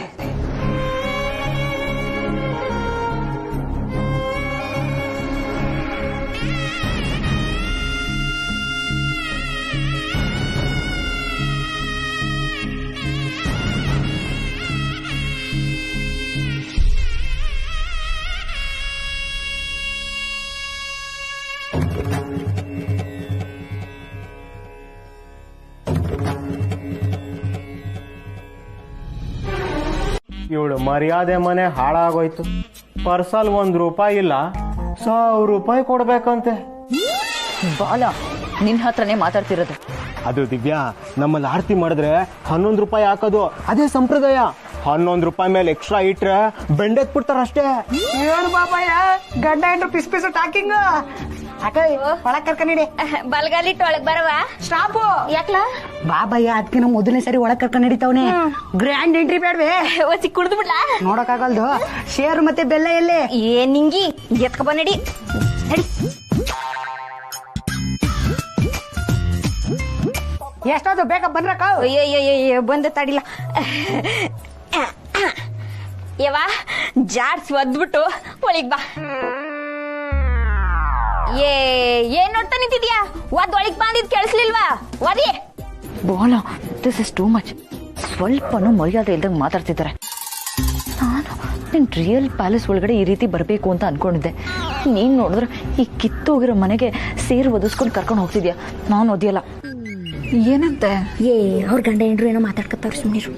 ಇವಳು ಮರ್ಯಾದೆ ಮನೆ ಹಾಳಾಗೋಯ್ತು. ಪರ್ಸಲ್ 1 ರೂಪಾಯಿ ಇಲ್ಲ, 1000 ರೂಪಾಯಿ ಕೊಡ್ಬೇಕಂತೆ. ಬಾಲ, ನಿನ್ ಹತ್ರನೇ ಮಾತಾಡ್ತಿರೋದು. ಅದು ದಿವ್ಯಾ, ನಮ್ಮಲ್ಲಿ ಆರತಿ ಮಾಡಿದ್ರೆ 11 ರೂಪಾಯಿ ಹಾಕೋದು, ಅದೇ ಸಂಪ್ರದಾಯ. 11 ರೂಪಾಯಿ ಮೇಲೆ ಎಕ್ಸ್ಟ್ರಾ ಇಟ್ರೆ ಬೆಂಡೆತ್ ಬಿಡ್ತಾರ ಅಷ್ಟೇ. ಏನು ಬಾಬಯ್ಯ, ಗಂಡ ಹೆಂಡ್ರು ಪಿಸ್ ಟಾಕಿಂಗ್. ಒಳಗ್ ಕರ್ಕೊಂಡಿ. ಬಲ್ಗಾಲಿಟ್ಟು ಒಳಗ್ ಬರವ. ಸ್ಟಾಪು. ಯಾಕ್ಲ? ಬಾಬಯ್ಯ ಅದಕ್ಕಿನ ಮೊದಲನೇ ಸರಿ ಒಳಗ್ ಕರ್ಕೊಂಡ್ ನಡೀತಾವನೆ. Grand entry ಬೇಡ್ವೆ? ಒಸಿ ಕುಡ್ದು ಬಿಡ್ಲಾ? ನೋಡಕ್ಕಾಗಲ್ದು. ಶೇರು ಮತ್ತೆ ಬೆಲ್ಲ ಎಲ್ಲೇ? ಏನ್ ನಿಂಗಿ ಎತ್ಕ ಬಂದಡಿ. ನಡಿ. ಎಷ್ಟಾದ್ರು ಬೇಗ ಬಂದ್ರಕ್ಕ? ಬಂದ ತಡಿಲ್ಲ. ಯವ ಜಾಡ್ಸ್ ಒದ್ಬಿಟ್ಟು ಒಳಗ್ ಬಾ. ಏನ್ ನೋಡ್ತಾ ನಿಂತಿದ್ಯಾ? ಒಳಗ್ ಬಂದಿದ್ ಕೇಳಿಸ್ಲಿಲ್ವಾ? ಒದಿ. ಬೋಲ, ದಿಸ್ ಇಸ್ ಟೂ ಮಚ್. ಸ್ವಲ್ಪನೂ ಮರ್ಯಾದೆ ಇಲ್ದಂಗೆ ಮಾತಾಡ್ತಿದ್ದಾರೆ. ನಾನು ನಿನ್ ರಿಯಲ್ ಪ್ಯಾಲೇಸ್ ಒಳಗಡೆ ಈ ರೀತಿ ಬರಬೇಕು ಅಂತ ಅನ್ಕೊಂಡಿದ್ದೆ. ನೀನ್ ನೋಡಿದ್ರೆ ಈ ಕಿತ್ತೋಗಿರೋ ಮನೆಗೆ ಸೇರು ಒದಿಸ್ಕೊಂಡು ಕರ್ಕೊಂಡು ಹೋಗ್ತಿದ್ಯಾ. ನಾನು ಒದಿಯಲ್ಲ. ಏನಂತೆ? ಅವ್ರ ಗಂಡ ಹೆಂಡ್ರು ಏನೋ ಮಾತಾಡ್ಕತ್ತಾರ, ಸುಮ್ಮನಿರು.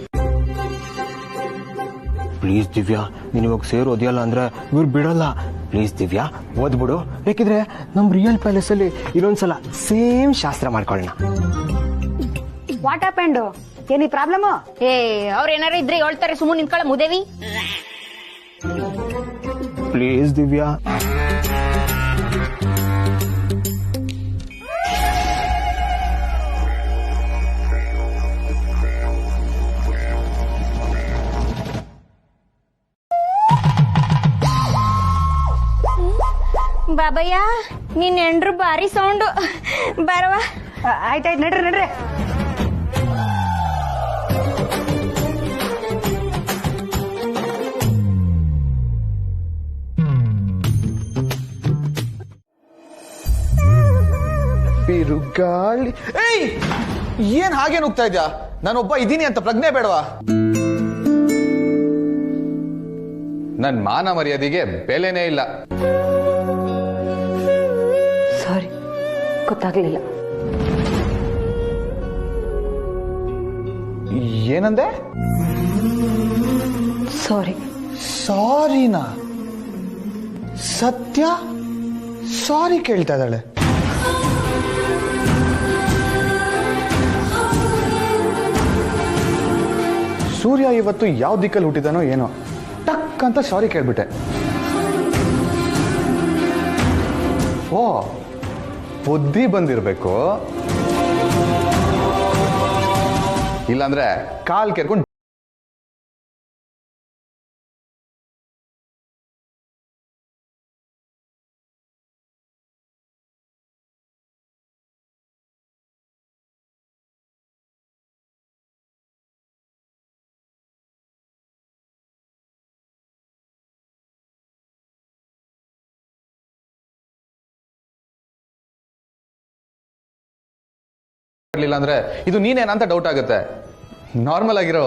ಪ್ಲೀಸ್ ದಿವ್ಯಾ, ನೀನ್ ಇವಾಗ ಸೇರು ಓದಿಯಲ್ಲ ಅಂದ್ರೆ ಇವ್ರು ಬಿಡಲ್ಲ. ಪ್ಲೀಸ್ ದಿವ್ಯಾ, ಓದ್ಬಿಡು. ಬೇಕಿದ್ರೆ ನಮ್ ರಿಯಲ್ ಪ್ಯಾಲೇಸ್ ಅಲ್ಲಿ ಇನ್ನೊಂದ್ಸಲ ಸೇಮ್ ಶಾಸ್ತ್ರ ಮಾಡ್ಕೊಳ್ಳೋಣ. What happened? ಏನಿ ಪ್ರಾಬ್ಲಮ್? ಅವ್ರ ಏನಾರ ಇದ್ರೆ ಹೇಳ್ತಾರೆ, ಸುಮ್ಮನೆ ನಿಂತ್ಕೊಳ್ಳ ಮುದೇವಿ. ಪ್ಲೀಸ್ ದಿವ್ಯಾ. ಬಾಬಯ್ಯ, ನಿನ್ ಹೆಂಡ್ರು ಬಾರಿ ಸೌಂಡು. ಬರವಾ? ಆಯ್ತಾಯ್ತು, ನಡ್ರಿ. ಬಿರುಗಾಳಿ. ಏಯ್, ಏನ್ ಹಾಗೆ ನುಗ್ತಾ ಇದ್ಯಾ? ನಾನೊಬ್ಬ ಇದೀನಿ ಅಂತ ಪ್ರಜ್ಞೆ ಬೇಡವಾ? ನನ್ ಮಾನ ಮರ್ಯಾದೆಗೆ ಬೆಲೆನೇ ಇಲ್ಲ. ಸಾರಿ, ಗೊತ್ತಾಗ್ಲಿಲ್ಲ. ಏನಂದೆ? ಸಾರಿ. ಸಾರಿನಾ? ಸತ್ಯ ಸಾರಿ ಕೇಳ್ತಾ ಇದ್ದಾಳೆ. ಸೂರ್ಯ ಇವತ್ತು ಯಾವ ದಿಕ್ಕಲ್ಲಿ ಹುಟ್ಟಿದಾನೋ ಏನೋ, ಟಕ್ ಅಂತ ಸಾರಿ ಕೇಳ್ಬಿಟ್ಟೆ. ಓ, ಬುದ್ಧಿ ಬಂದಿರಬೇಕು, ಇಲ್ಲಾಂದ್ರೆ ಕಾಲ್ ಕೆರ್ಕೊಂಡು ಅಂದ್ರೆ ಇದು ನೀನೇನಂತ ಡೌಟ್ ಆಗುತ್ತೆ. ನಾರ್ಮಲ್ ಆಗಿರೋ.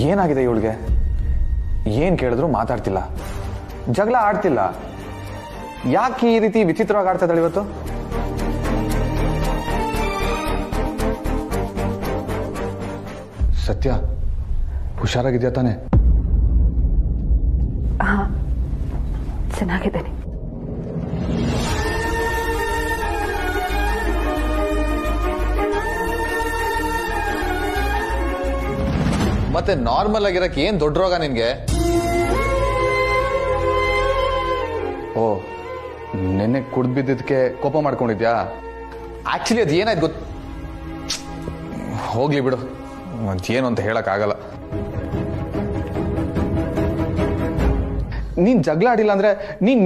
ಏನಾಗಿದೆ ಇವಳಿಗೆ? ಏನ್ ಕೇಳಿದ್ರು ಮಾತಾಡ್ತಿಲ್ಲ, ಜಗಳ ಆಡ್ತಿಲ್ಲ. ಯಾಕೆ ಈ ರೀತಿ ವಿಚಿತ್ರವಾಗಿ ಆಡ್ತಾ ಇದ್ದಾಳೆ ಇವತ್ತು? ಸತ್ಯ, ಹುಷಾರಾಗಿದ್ಯಾ ತಾನೆ? ಚೆನ್ನಾಗಿದ್ದೇನೆ. ಮತ್ತೆ ನಾರ್ಮಲ್ ಆಗಿರಕ್ಕೆ ಏನ್ ದೊಡ್ಡ ರೋಗ ನಿನ್ಗೆ? ಓ, ನೆನ್ನೆ ಕುಡ್ದು ಬಿದ್ದಕ್ಕೆ ಕೋಪ ಮಾಡ್ಕೊಂಡಿದ್ಯಾ? ಆಕ್ಚುಲಿ ಅದ್ ಏನಾಯ್ತು ಗೊತ್ತ? ಹೋಗ್ಲಿ ಬಿಡು, ಅದೇನು ಅಂತ ಹೇಳಕ್ ಆಗಲ್ಲ. ನೀನ್ ಜಗಳ ಆಡಿಲ್ಲ ಅಂದ್ರೆ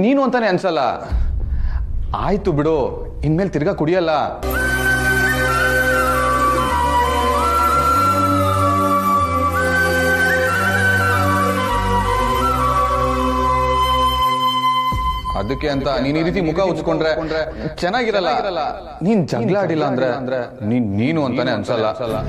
ನೀನು ಅಂತಾನೆ ಅನ್ಸಲ್ಲ. ಆಯ್ತು ಬಿಡು, ಇನ್ಮೇಲೆ ತಿರ್ಗಾ ಕುಡಿಯಲ್ಲ. ಅದಕ್ಕೆ ಅಂತ ನೀನ್ ಈ ರೀತಿ ಮುಖ ಉಚ್ಕೊಂಡ್ರೆ ಚೆನ್ನಾಗಿರಲ್ಲ. ನೀನ್ ಜಗಳ ಆಡಿಲ್ಲ ಅಂದ್ರೆ ನೀನು ಅಂತಾನೆ ಅನ್ಸಲ್ಲ.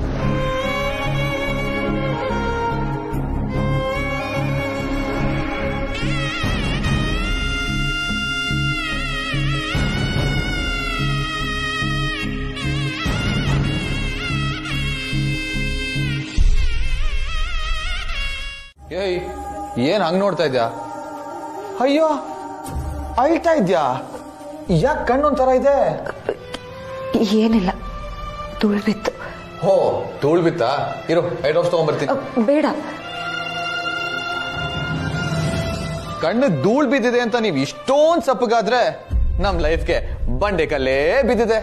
ಏಯ್, ಏನ್ ಹಂಗ್ ನೋಡ್ತಾ ಇದ್ಯಾ? ಅಯ್ಯೋ, ಅಳ್ತಾ ಇದ್ಯಾ? ಯಾಕೆ ಕಣ್ಣೊಂಥರ ಇದೆ? ಏನಿಲ್ಲ, ಧೂಳ್ ಬಿತ್ತು. ಹೋ, ಧೂಳ್ ಬಿತ್ತಾ? ಇರು, ಐ ಡ್ರಾಪ್ಸ್ ತಗೊಂಡ್ಬರ್ತೀನಿ. ಬೇಡ. ಕಣ್ಣು ಧೂಳ್ ಬಿದ್ದಿದೆ ಅಂತ ನೀವ್ ಇಷ್ಟೊಂದ್ ಸಪ್ಪಗಾದ್ರೆ ನಮ್ ಲೈಫ್ಗೆ ಬಂಡೆ ಕಲ್ಲೇ ಬಿದ್ದಿದೆ.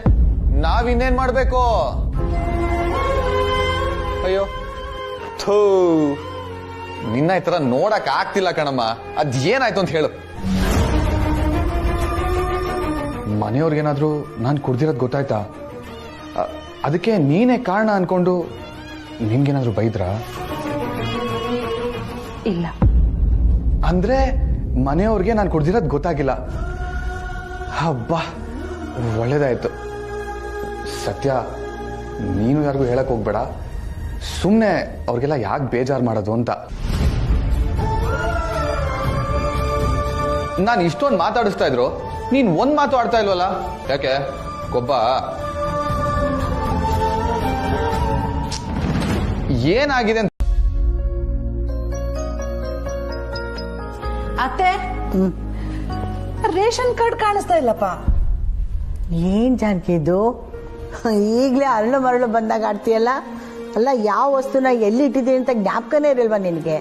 ನಾವಿನ್ನೇನ್ ಮಾಡ್ಬೇಕು? ಅಯ್ಯೋ, ಥೂ, ನಿನ್ನ ಈ ತರ ನೋಡಕ್ ಆಗ್ತಿಲ್ಲ ಕಣಮ್ಮ. ಅದ್ ಏನಾಯ್ತು ಅಂತ ಹೇಳು. ಮನೆಯವ್ರಿಗೇನಾದ್ರೂ ನಾನು ಕುಡ್ದಿರೋದು ಗೊತ್ತಾಯ್ತಾ? ಅದಕ್ಕೆ ನೀನೇ ಕಾರಣ ಅನ್ಕೊಂಡು ನಿನ್ಗೇನಾದ್ರೂ ಬೈದ್ರಾ? ಇಲ್ಲ. ಅಂದ್ರೆ ಮನೆಯವ್ರಿಗೆ ನಾನು ಕುಡ್ದಿರೋದು ಗೊತ್ತಾಗಿಲ್ಲ. ಹಬ್ಬ, ಒಳ್ಳೇದಾಯ್ತು. ಸತ್ಯ, ನೀನು ಯಾರಿಗೂ ಹೇಳಕ್ ಹೋಗ್ಬೇಡ. ಸುಮ್ನೆ ಅವ್ರಿಗೆಲ್ಲ ಯಾಕೆ ಬೇಜಾರು ಮಾಡೋದು ಅಂತ. ನಾನು ಇಷ್ಟೊಂದು ಮಾತಾಡಿಸ್ತಾ ಇದ್ರು, ನೀನ್ ಒಂದ್ ಮಾತು ಆಡ್ತಾ ಇಲ್ವಲ್ಲ? ಯಾಕೆ ಕೊಬ್ಬ? ಏನಾಗಿದೆ ಅಂತ? ಅತ್ತೆ, ರೇಷನ್ ಕಾರ್ಡ್ ಕಾಣಿಸ್ತಾ ಇಲ್ಲಪ್ಪ. ಏನ್ ಜಾನಕಿ ಇದು? ಈಗಲೇ ಅರಳು ಮರಳು ಬಂದಾಗ ಆಡ್ತೀಯಲ್ಲ. ಅಲ್ಲ, ಯಾವ ವಸ್ತುನ ಎಲ್ಲಿ ಇಟ್ಟಿದ್ದೀನಿ ಅಂತ ಜ್ಞಾಪಕನೇ ಇರಲ್ವಾ ನಿನಗೆ?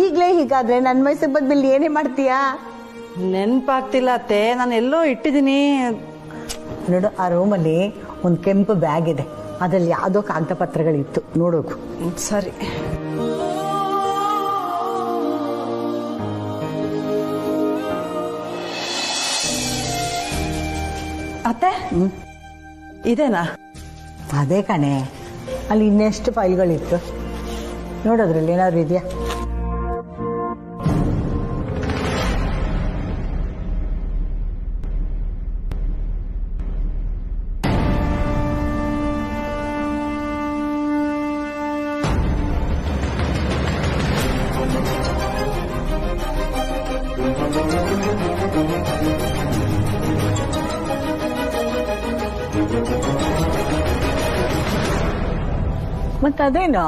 ಈಗಲೇ ಹೀಗಾದ್ರೆ ನನ್ನ ಮೈಸೂರು ಬಂದ್ಮೇಲೆ ಏನೇ ಮಾಡ್ತೀಯಾ? ನೆನ್ಪಾಗ್ತಿಲ್ಲ ಅತ್ತೆ, ನಾನು ಎಲ್ಲೋ ಇಟ್ಟಿದ್ದೀನಿ. ನೋಡು, ಆ ರೂಮಲ್ಲಿ ಒಂದು ಕೆಂಪು ಬ್ಯಾಗ್ ಇದೆ, ಅದ್ರಲ್ಲಿ ಯಾವುದೋ ಕಾಗದ ಪತ್ರಗಳಿತ್ತು, ನೋಡೋಕು. ಸರಿ. ಅತ್ತೆ, ಇದೇನಾ? ಅದೇ ಕಣೆ, ಅಲ್ಲಿ ಇನ್ನೆಷ್ಟು ಫೈಲ್ಗಳಿತ್ತು ನೋಡೋದ್ರಲ್ಲಿ ಏನಾದ್ರು ಇದೆಯಾ? ಮತ್ತದೇನೋ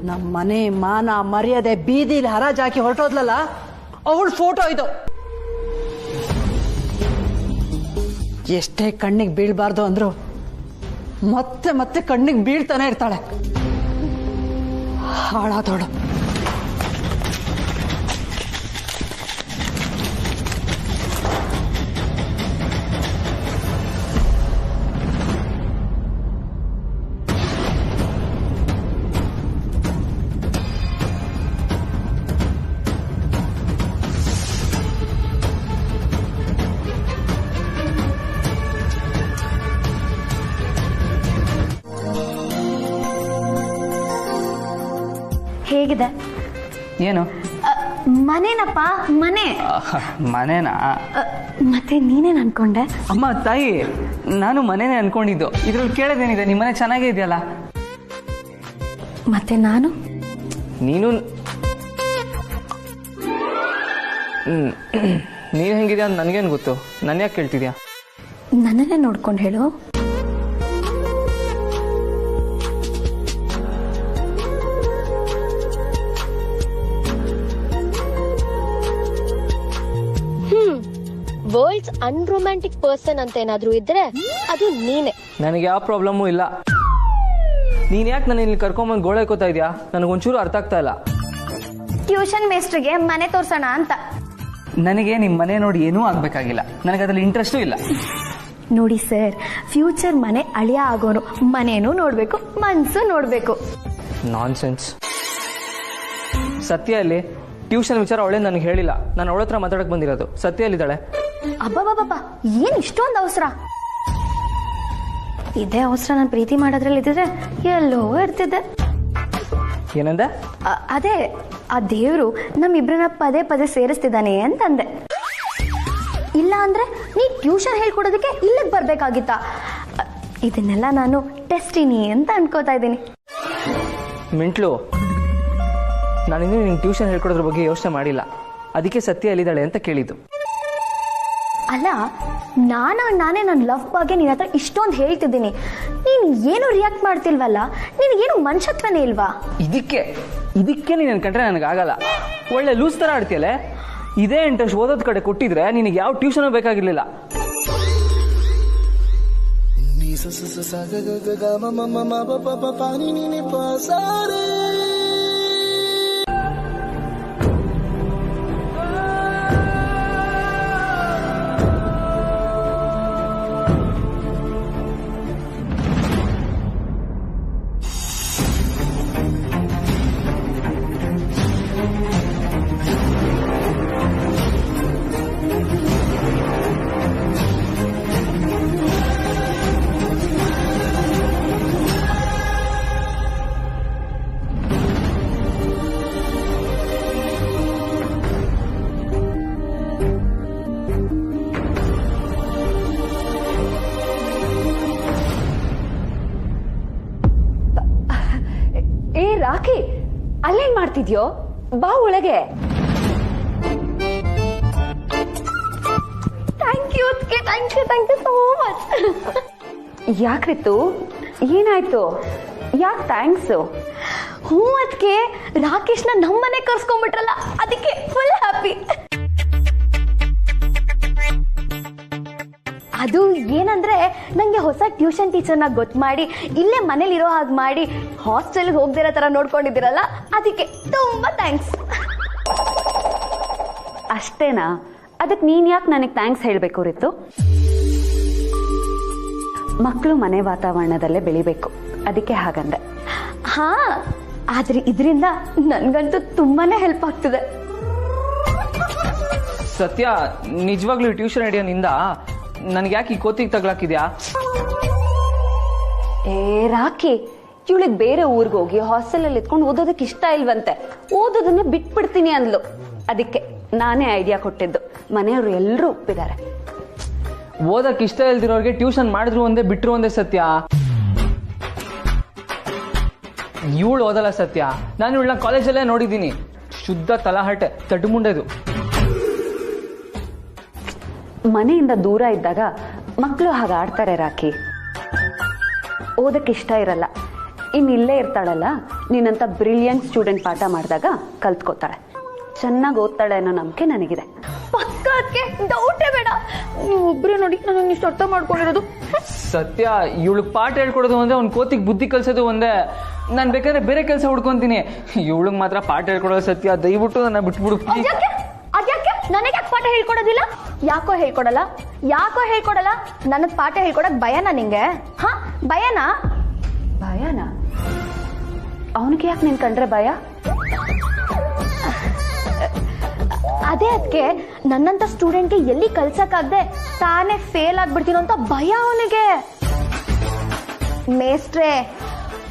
ನಮ್ಮ ಮನೆ ಮಾನ ಮರ್ಯಾದೆ ಬೀದಿಲಿ ಹರಾಜಾಕಿ ಹೊರಟೋದ್ಲಲ್ಲ ಅವಳ ಫೋಟೋ ಇದು. ಎಷ್ಟೇ ಕಣ್ಣಿಗೆ ಬೀಳ್ಬಾರ್ದು ಅಂದ್ರು ಮತ್ತೆ ಮತ್ತೆ ಕಣ್ಣಿಗೆ ಬೀಳ್ತಾನೆ ಇರ್ತಾಳೆ. ಹಾಳಾದೋಳು. ಹೇಗಿದೆ? ಏನು? ಮನೇನಪ್ಪ, ಮನೆ. ಮನೇನಾ? ಮತ್ತೆ ನೀನೇನ್ ಅನ್ಕೊಂಡೆ? ಅಮ್ಮ ತಾಯಿ, ನಾನು ಮನೇನೆ ಅನ್ಕೊಂಡಿದ್ದು. ಇದ್ರಲ್ಲಿ ಕೇಳೋದೇನಿದೆ? ನಿಮ್ಮ ಮನೆ ಚೆನ್ನಾಗೇ ಇದೆಯಲ್ಲ. ಮತ್ತೆ ನಾನು? ನೀನು ನೀನು ಹೆಂಗಿದ್ಯಾ ಅಂತ ನನಗೇನು ಗೊತ್ತು? ನನ್ನ ಯಾಕೆ ಕೇಳ್ತಿದ್ಯಾ? ನನ್ನನ್ನೇ ನೋಡ್ಕೊಂಡು ಹೇಳು. ವರ್ಲ್ಡ್ಸ್ ಅನ್ರೊಮ್ಯಾಂಟಿಕ್ ಪರ್ಸನ್ ಅಂತ ಏನಾದ್ರೂ ಇದ್ರೆ ಅದು ನೀನೆ. ನನಗೆ ಯಾವ ಪ್ರಾಬ್ಲಮ್ಮು ಇಲ್ಲ. ನೀನ್ ಯಾಕೆ ನನ್ನ ಇಲ್ಲಿ ಕರ್ಕೊಂಬಂದು ಗೋಳೆ ಕೋತಾ ಇದೆಯಾ? ನನಗೊಂಚೂರು ಅರ್ಥ ಆಗ್ತಾ ಇಲ್ಲ. ಟ್ಯೂಷನ್ ಮೇಸ್ಟ್ರಿಗೆ ಮನೆ ತೋರ್ಸೋಣ ಅಂತ. ನನಗೆ ನಿಮ್ಮ ಮನೆ ನೋಡಿ ಏನೂ ಆಗ್ಬೇಕಾಗಿಲ್ಲ. ನನಗೆ ಅದ್ರಲ್ಲಿ ಇಂಟ್ರೆಸ್ಟೂ ಇಲ್ಲ. ನೋಡಿ ಸರ್, ಫ್ಯೂಚರ್ ಮನೆ ಅಳಿಯ ಆಗೋನು ಮನೇನೂ ನೋಡ್ಬೇಕು, ಮನ್ಸು ನೋಡ್ಬೇಕು. ನಾನ್ಸೆನ್ಸ್. ಸತ್ಯ ಅಲ್ಲಿ ಟ್ಯೂಷನ್ ವಿಚಾರ ಅವಳೇ ನನಗೆ ಹೇಳಿಲ್ಲ. ನಾನು ಅವಳ ಹತ್ರ ಮಾತಾಡಕ್ ಬಂದಿರೋದು. ಸತ್ಯ ಎಲ್ಲಿದ್ದಾಳೆ? ಅಬ್ಬಬ್ಬಬ್ಬ, ಏನ್ ಇಷ್ಟೊಂದು ಅವಸರ? ಇದೇ ಅವಸರ ನಾನು ಪ್ರೀತಿ ಮಾಡೋದ್ರಲ್ಲಿ ಇದ್ದಿದ್ರೆ ಎಲ್ಲೋ ಇರ್ತಿದ್ದೆ. ಏನಂದ? ಅದೇ ಆ ದೇವ್ರು ನಮ್ಮಿಬ್ರನ್ನ ಪದೇ ಪದೇ ಸೇರಿಸ್ತಿದ್ದಾನೆ ಅಂತಂದೆ. ಇಲ್ಲ ಅಂದ್ರೆ ನೀ ಟ್ಯೂಷನ್ ಹೇಳ್ಕೊಡೋದಕ್ಕೆ ಇಲ್ಲಿಗೆ ಬರ್ಬೇಕಾಗಿತ್ತ. ಇದನ್ನೆಲ್ಲ ನಾನು ಟೆಸ್ಟಿನಿ ಅಂತ ಅನ್ಕೋತಾ ಇದ್ದೀನಿ. ಮಿಂಟ್ಲು, ನಾನಿನ್ನೂ ನಿಂಗೆ ಟ್ಯೂಷನ್ ಹೇಳ್ಕೊಡೋದ್ರ ಬಗ್ಗೆ ಯೋಚನೆ ಮಾಡಿಲ್ಲ. ಅದಕ್ಕೆ ಸತ್ಯ ಎಲ್ಲಿದ್ದಾಳೆ ಅಂತ ಕೇಳಿದ್ದು. ಅಲ್ಲ, ನಾನೇ ನನ್ನ ಲವ್ ಬಗ್ಗೆ ನಿನ್ನ ಹತ್ರ ಇಷ್ಟೊಂದು ಹೇಳ್ತಿದ್ದೀನಿ, ನೀನು ಏನು ರಿಯಾಕ್ಟ್ ಮಾಡ್ತಿಲ್ವಲ್ಲ? ನಿನಗೇನು ಮನುಷ್ಯತ್ವನೇ ಇಲ್ವಾ? ಇದಕ್ಕೆ ನೀನು ಕಂಡ್ರೆ ನನಗಾಗಲ್ಲ. ಒಳ್ಳೆ ಲೂಸ್ ತರ ಆಡ್ತೀಯಲ್ಲ. ಇದೇ ಇಂಟ್ರೆಸ್ಟ್ ಓದೋದ್ ಕಡೆ ಕೊಟ್ಟಿದ್ರೆ ನಿನಗೆ ಯಾವ ಟ್ಯೂಷನ್ ಬೇಕಾಗಿರ್ಲಿಲ್ಲ. ರಾಖಿ, ಅಲ್ಲೇನ್ ಮಾಡ್ತಿದ್ಯೋ? ಬಾ ಒಳಗೆ. Thank you so much. ಯಾಕ್ರಿತ್ತು? ಏನಾಯ್ತು? ಯಾಕೆ ಥ್ಯಾಂಕ್ಸ್? ಹ್ಞೂ, ಅದಕ್ಕೆ ರಾಕೇಶ್ನ ನಮ್ಮನೆ ಕರ್ಸ್ಕೊಂಡ್ಬಿಟ್ರಲ್ಲ, ಅದಕ್ಕೆ ಫುಲ್ ಹ್ಯಾಪಿ. ಅದು ಏನಂದ್ರೆ, ನಂಗೆ ಹೊಸ ಟ್ಯೂಷನ್ ಟೀಚರ್ನ ಗೊತ್ತು ಮಾಡಿ ಇಲ್ಲೇ ಮನೇಲಿ ಇರೋ ಹಾಗೆ ಮಾಡಿ ಹಾಸ್ಟೆಲ್ಗೆ ಹೋಗ್ದಿರೋ ತರ ನೋಡ್ಕೊಂಡಿದ್ದೀರಲ್ಲ, ಅದಕ್ಕೆ ತುಂಬಾ ಥ್ಯಾಂಕ್ಸ್. ಅಷ್ಟೇನಾ? ಅದಕ್ಕೆ ನೀನ್ ಯಾಕೆ ನನಗೆ ಥ್ಯಾಂಕ್ಸ್ ಹೇಳ್ಬೇಕು ರಿತು? ಮಕ್ಕಳು ಮನೆ ವಾತಾವರಣದಲ್ಲೇ ಬೆಳಿಬೇಕು, ಅದಕ್ಕೆ ಹಾಗಂದೆ. ಹಾ, ಆದ್ರೆ ಇದರಿಂದ ನನ್ಗಂತೂ ತುಂಬಾನೇ ಹೆಲ್ಪ್ ಆಗ್ತಿದೆ. ಸತ್ಯ, ನಿಜವಾಗ್ಲೂ ಟ್ಯೂಷನ್ ಐಡಿಯಾನಿಂದ ನನ್ಗೆ ಯಾಕೆ ಈ ಕೋತಿಗೆ ತಗ್ಲಾಕಿದ್ಯಾ? ರಾಕಿ, ಇವಳಿಗೆ ಬೇರೆ ಊರಿಗೆ ಹೋಗಿ ಹಾಸ್ಟೆಲಲ್ಲಿ ಇದ್ಕೊಂಡು ಓದೋದಕ್ಕೆ ಇಷ್ಟ ಇಲ್ವಂತೆ. ಓದೋದನ್ನೇ ಬಿಟ್ಬಿಡ್ತೀನಿ ಅಂದ್ಲು. ಅದಕ್ಕೆ ನಾನೇ ಐಡಿಯಾ ಕೊಟ್ಟಿದ್ದು. ಮನೆಯವರು ಎಲ್ಲರೂ ಒಪ್ಪಿದ್ದಾರೆ. ಓದಕ್ಕೆ ಇಷ್ಟ ಇಲ್ದಿರೋರಿಗೆ ಟ್ಯೂಷನ್ ಮಾಡಿದ್ರು ಒಂದೇ ಬಿಟ್ರು ಒಂದೇ ಸತ್ಯ. ಇವಳು ಓದಲ್ಲ ಸತ್ಯ. ನಾನು ಇವಳನ್ನ ಕಾಲೇಜಲ್ಲೇ ನೋಡಿದ್ದೀನಿ. ಶುದ್ಧ ತಲಹಟೆ, ತಡ್ಮುಂಡೆದು. ಮನೆಯಿಂದ ದೂರ ಇದ್ದಾಗ ಮಕ್ಕಳು ಹಾಗೆ ಆಡ್ತಾರೆ ರಾಖಿ. ಓದಕ್ಕೆ ಇಷ್ಟ ಇರಲ್ಲ. ಇನ್ನಿಲ್ಲೇ ಇರ್ತಾಳಲ್ಲ, ನೀನಂತ ಬ್ರಿಲಿಯಂಟ್ ಸ್ಟೂಡೆಂಟ್ ಪಾಠ ಮಾಡಿದಾಗ ಕಲ್ತ್ಕೋತಾಳೆ. ಚೆನ್ನಾಗಿ ಓದ್ತಾಳೆ ಅನ್ನೋ ನಂಬಿಕೆ ನನಗಿದೆ. ಪಕ್ಕಕ್ಕೆ ಡೌಟೇ ಬೇಡ. ನೀವು ಒಬ್ಬರೇ ನೋಡಿ ನಾನು ಇಷ್ಟು ಅರ್ಥ ಮಾಡ್ಕೊಂಡಿರೋದು. ಸತ್ಯ, ಇವಳು ಪಾಠ ಹೇಳ್ಕೊಡೋದು ಒಂದೇ, ಅವ್ನ ಕೋತಿಗೆ ಬುದ್ಧಿ ಕಲ್ಸೋದು ಒಂದೇ. ನಾನು ಬೇಕಾದ್ರೆ ಬೇರೆ ಕೆಲಸ ಹುಡ್ಕೊಂತೀನಿ. ಇವಳಿಗೆ ಮಾತ್ರ ಪಾಠ ಹೇಳ್ಕೊಡೋದು ಸತ್ಯ. ದಯವಿಟ್ಟು ನನ್ನ ಬಿಟ್ಬಿಡು. ಅದ್ಯಾಕೆ ನನಗೆ ಪಾಠ ಹೇಳ್ಕೊಡೋದಿಲ್ಲ? ಯಾಕೋ ಹೇಳ್ಕೊಡಲ್ಲ? ನನಗ್ ಪಾಠ ಹೇಳ್ಕೊಡಕ್ ಭಯನಾ ನಿಂಗೆ? ಹಾ, ಭಯನಾ? ಅವನಿಗೆ ಯಾಕೆ ನಿನ್ ಕಂಡ್ರೆ ಭಯ? ಅದೇ ಅದಕ್ಕೆ ನನ್ನಂತ ಸ್ಟೂಡೆಂಟ್ಗೆ ಎಲ್ಲಿ ಕಲ್ಸಕ್ಕಾಗದೆ ತಾನೇ ಫೇಲ್ ಆಗ್ಬಿಡ್ತೀನೋ ಅಂತ ಭಯ ಅವನಿಗೆ. ಮೇಸ್ಟ್ರೆ,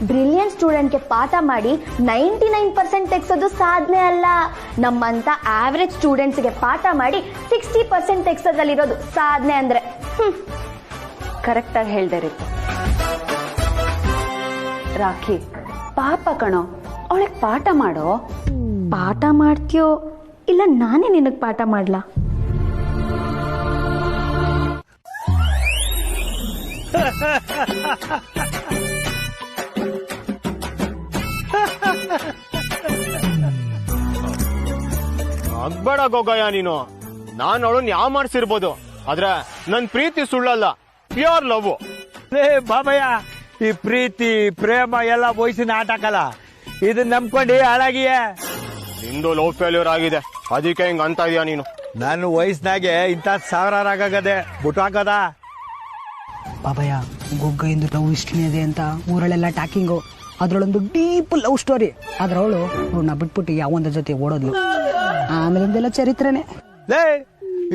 ಬ್ರಿಲಿಯಂಟ್ ಸ್ಟೂಡೆಂಟ್ಗೆ ಪಾಠ ಮಾಡಿ 99% ತೆಗ್ಸೋದು ಸಾಧನೆ ಅಲ್ಲ. ನಮ್ಮಂತ ಆವರೇಜ್ ಸ್ಟೂಡೆಂಟ್ಸ್ಗೆ ಪಾಠ ಮಾಡಿ 60% ತೆಗ್ಸೋದ್ರಲ್ಲಿರೋದು ಸಾಧನೆ ಅಂದ್ರೆ. ಕರೆಕ್ಟಾಗಿ ಹೇಳ್ದೆ ರೀ ರಾಖಿ. ಪಾಪ ಕಣೋ, ಅವಳಿಗೆ ಪಾಠ ಮಾಡೋ. ಪಾಠ ಮಾಡ್ತೀಯೋ ಇಲ್ಲ ನಾನೇ ನಿನಗ್ ಪಾಠ ಮಾಡ್ಲಾ? ಆಗ್ಬೇಡ ಗೊಗ್ಗಯ್ಯ ನೀನು. ನಾನು ಅವಳನ್ನ ಯಾವ ಮಾಡ್ಸಿರ್ಬೋದು, ಆದ್ರೆ ನನ್ ಪ್ರೀತಿ ಸುಳ್ಳಲ್ಲ, ಪ್ಯೂರ್ ಲವ್. ಬಾಬಯ್ಯ, ಈ ಪ್ರೀತಿ ಪ್ರೇಮ ಎಲ್ಲ ವಯಸ್ಸಿನ ಆಟಕ್ಕಲ್ಲ. ಇದನ್ನ ನಂಬ್ಕೊಂಡು ಹಾಳಾಗಿಯೇ. ನಿಂದು ಲವ್ ಫೇಲ್ಯೂರ್ ಆಗಿದೆ, ಅದಕ್ಕೆ ಹಿಂಗ ಅಂತ ಇದೀಯ ನೀನು. ನಾನು ವಯಸ್ಸಿನಾಗೆ ಇಂಥ ಸಾವಿರಾರಾಗದೆ ಬಿಟ್ಟು ಹಾಕದ. ಬಾಬಯ್ಯ, ಗೊಗ್ಗಯಿಂದ ಲವ್ ಹಿಸ್ಟ್ರಿ ಇದೆ ಅಂತ ಊರಲ್ಲೆಲ್ಲ ಟಾಕಿಂಗು. ಅದ್ರೊಳೊಂದು ಡೀಪ್ ಲವ್ ಸ್ಟೋರಿ. ಆದ್ರೆ ಅವಳು ಅವ್ರನ್ನ ಬಿಟ್ಬಿಟ್ಟು ಯಾವೊಂದ್ರ ಜೊತೆ ಓಡೋದ್ಲು. ಆಮೇಲಿಂದೆಲ್ಲ ಚರಿತ್ರೆನೆ.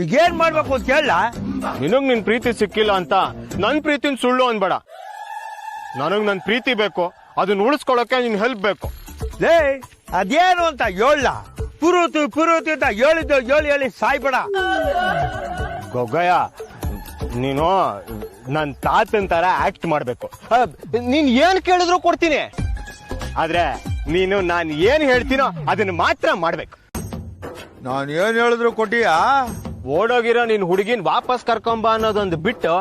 ಈಗೇನ್ ಮಾಡ್ಬೇಕು ಅಂತ ಕೇಳ. ನಿನಗ್ ನಿನ್ ಪ್ರೀತಿ ಸಿಕ್ಕಿಲ್ಲ ಅಂತ ನನ್ ಪ್ರೀತಿನ ಸುಳ್ಳು ಅನ್ಬೇಡ. ನನಗ್ ನನ್ ಪ್ರೀತಿ ಬೇಕು, ಅದನ್ನ ಉಳಿಸ್ಕೊಳಕ್ಕೆ ನಿನ್ ಹೆಲ್ಪ್ ಬೇಕು. ಅದೇನು ಅಂತ ಹೇಳ. ಪುರುತು ಅಂತ ಹೇಳಿದ್ದು ಹೇಳಿ ಸಾಯ್ಬೇಡ. ಗೊಗ್ಗಯ್ಯ, ನೀನು ನನ್ ತಾತನ್ ತರ ಆಕ್ಟ್ ಮಾಡ್ಬೇಕು. ನೀನ್ ಏನ್ ಕೇಳಿದ್ರು ಕೊಡ್ತೀನಿ, ಆದ್ರೆ ನೀನು ನಾನ್ ಏನ್ ಹೇಳ್ತೀನೋ ಅದನ್ನ ಮಾತ್ರ ಮಾಡ್ಬೇಕು. ನಾನು ಏನ್ ಹೇಳಿದ್ರು ಕೊಟ್ಟಿಯಾ? ಓಡೋಗಿರೋ ನಿನ್ ಹುಡುಗಿನ್ ವಾಪಸ್ ಕರ್ಕೊಂಬ ಅನ್ನೋದೊಂದು ಬಿಟ್ಟು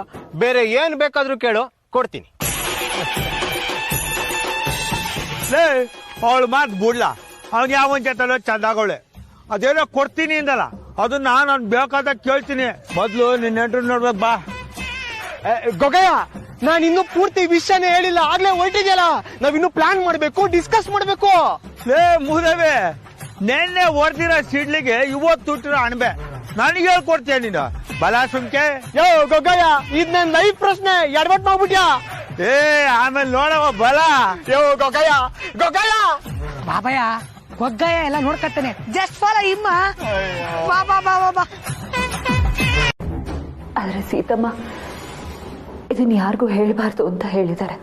ಬೇರೆ ಏನ್ ಬೇಕಾದ್ರೂ ಕೇಳು, ಕೊಡ್ತೀನಿ. ಅವಳು ಮಾತು ಬಿಡ್ಲ. ಅವ್ನಿಗೆ ಯಾವನ್ ಜೊತೆ ಚಂದಾಗವಳೆ. ಅದೇನೋ ಕೊಡ್ತೀನಿ ಅಂದಲ್ಲ, ಅದನ್ನ ನಾನು ಬೇಕಾದ ಕೇಳ್ತೀನಿ. ಮೊದ್ಲು ನಿನ್ನ ನೆಂಟ್ರು ನೋಡ್ಬೇಕು ಬಾ. ಗೊಗ್ಗಯ್ಯ, ನಾನು ಇನ್ನೂ ಪೂರ್ತಿ ವಿಷಯನೇ ಹೇಳಿಲ್ಲ, ಆಗ್ಲೇ ಹೊರಟಿದ್ಯಲ್ಲ. ನಾವಿನ್ನು ಪ್ಲಾನ್ ಮಾಡ್ಬೇಕು, ಡಿಸ್ಕಸ್ ಮಾಡ್ಬೇಕು. ಮುದವೆ, ನೆನ್ನೆ ಹೊಡ್ದಿರೋ ಸಿಡ್ಲಿಗೆ ಇವತ್ತು ತುಟ್ಟಿರೋ ಅಣಬೆ ನನಗೆ ಹೇಳ್ಕೊಡ್ತೀಯ ನೀನು? ಬಲ ಸುಮ್ಕೆ. ಯೋ ಗೊಗ್ಗಯ್ಯ, ಇದ್ ನನ್ ಲೈಫ್ ಪ್ರಶ್ನೆ, ಎಡವಟ್ ಮಾಡ್ಬಿಟ್ಯಾ? ಆಮೇಲೆ ನೋಡವ ಬಲ. ಯೋ ಗೊಗ್ಗಯ್ಯ. ಬಾಬಯ್ಯ, ಗೊಗ್ಗಯ್ಯ ಎಲ್ಲ ನೋಡ್ಕತ್ತಾನೆ. Just follow ಇಮ್ಮ. ಬಾ. ಆದ್ರೆ ಸೀತಮ್ಮ ಇದನ್ನ ಯಾರಿಗೂ ಹೇಳ್ಬಾರ್ದು ಅಂತ ಹೇಳಿದ್ದಾರೆ.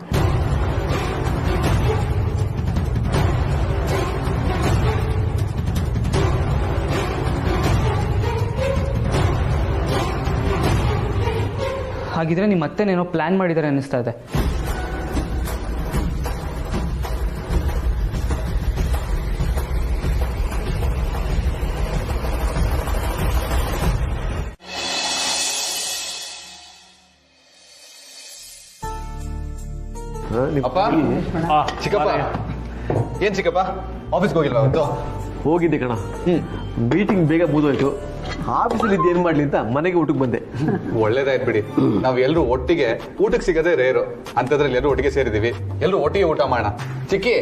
ಹಾಗಿದ್ರೆ ನಿಮ್ಮ ಮತ್ತೇನೇನೋ ಪ್ಲಾನ್ ಮಾಡಿದ್ದಾರೆ ಅನ್ನಿಸ್ತಾ ಇದೆ. ಅಪ್ಪ, ಚಿಕ್ಕಪ್ಪ. ಏನ್ ಚಿಕ್ಕಪ್ಪ, ಆಫೀಸ್ಗೆ ಹೋಗಿಲ್ವಾ ಅವತ್ತು? ಹೋಗಿದ್ದೆ ಕಣ. ಮೀಟಿಂಗ್ ಬೇಗ ಮುಗಿದೋಯ್ತು. ಆಫೀಸಲ್ಲಿ ಇದ್ದೇನ್ ಮಾಡ್ಲಿ ಅಂತ ಮನೆಗೆ ಊಟಕ್ಕೆ ಬಂದೆ. ಒಳ್ಳೇದಾಯ್ತು ಬಿಡಿ. ನಾವ್ ಎಲ್ರು ಒಟ್ಟಿಗೆ ಊಟಕ್ಕೆ ಸಿಗದೆ ರೇರು, ಅಂತದ್ರಲ್ಲಿ ಎಲ್ಲರೂ ಒಟ್ಟಿಗೆ ಸೇರಿದೀವಿ. ಎಲ್ರು ಒಟ್ಟಿಗೆ ಊಟ ಮಾಡೋಣ. ಚಿಕ್ಕಿ,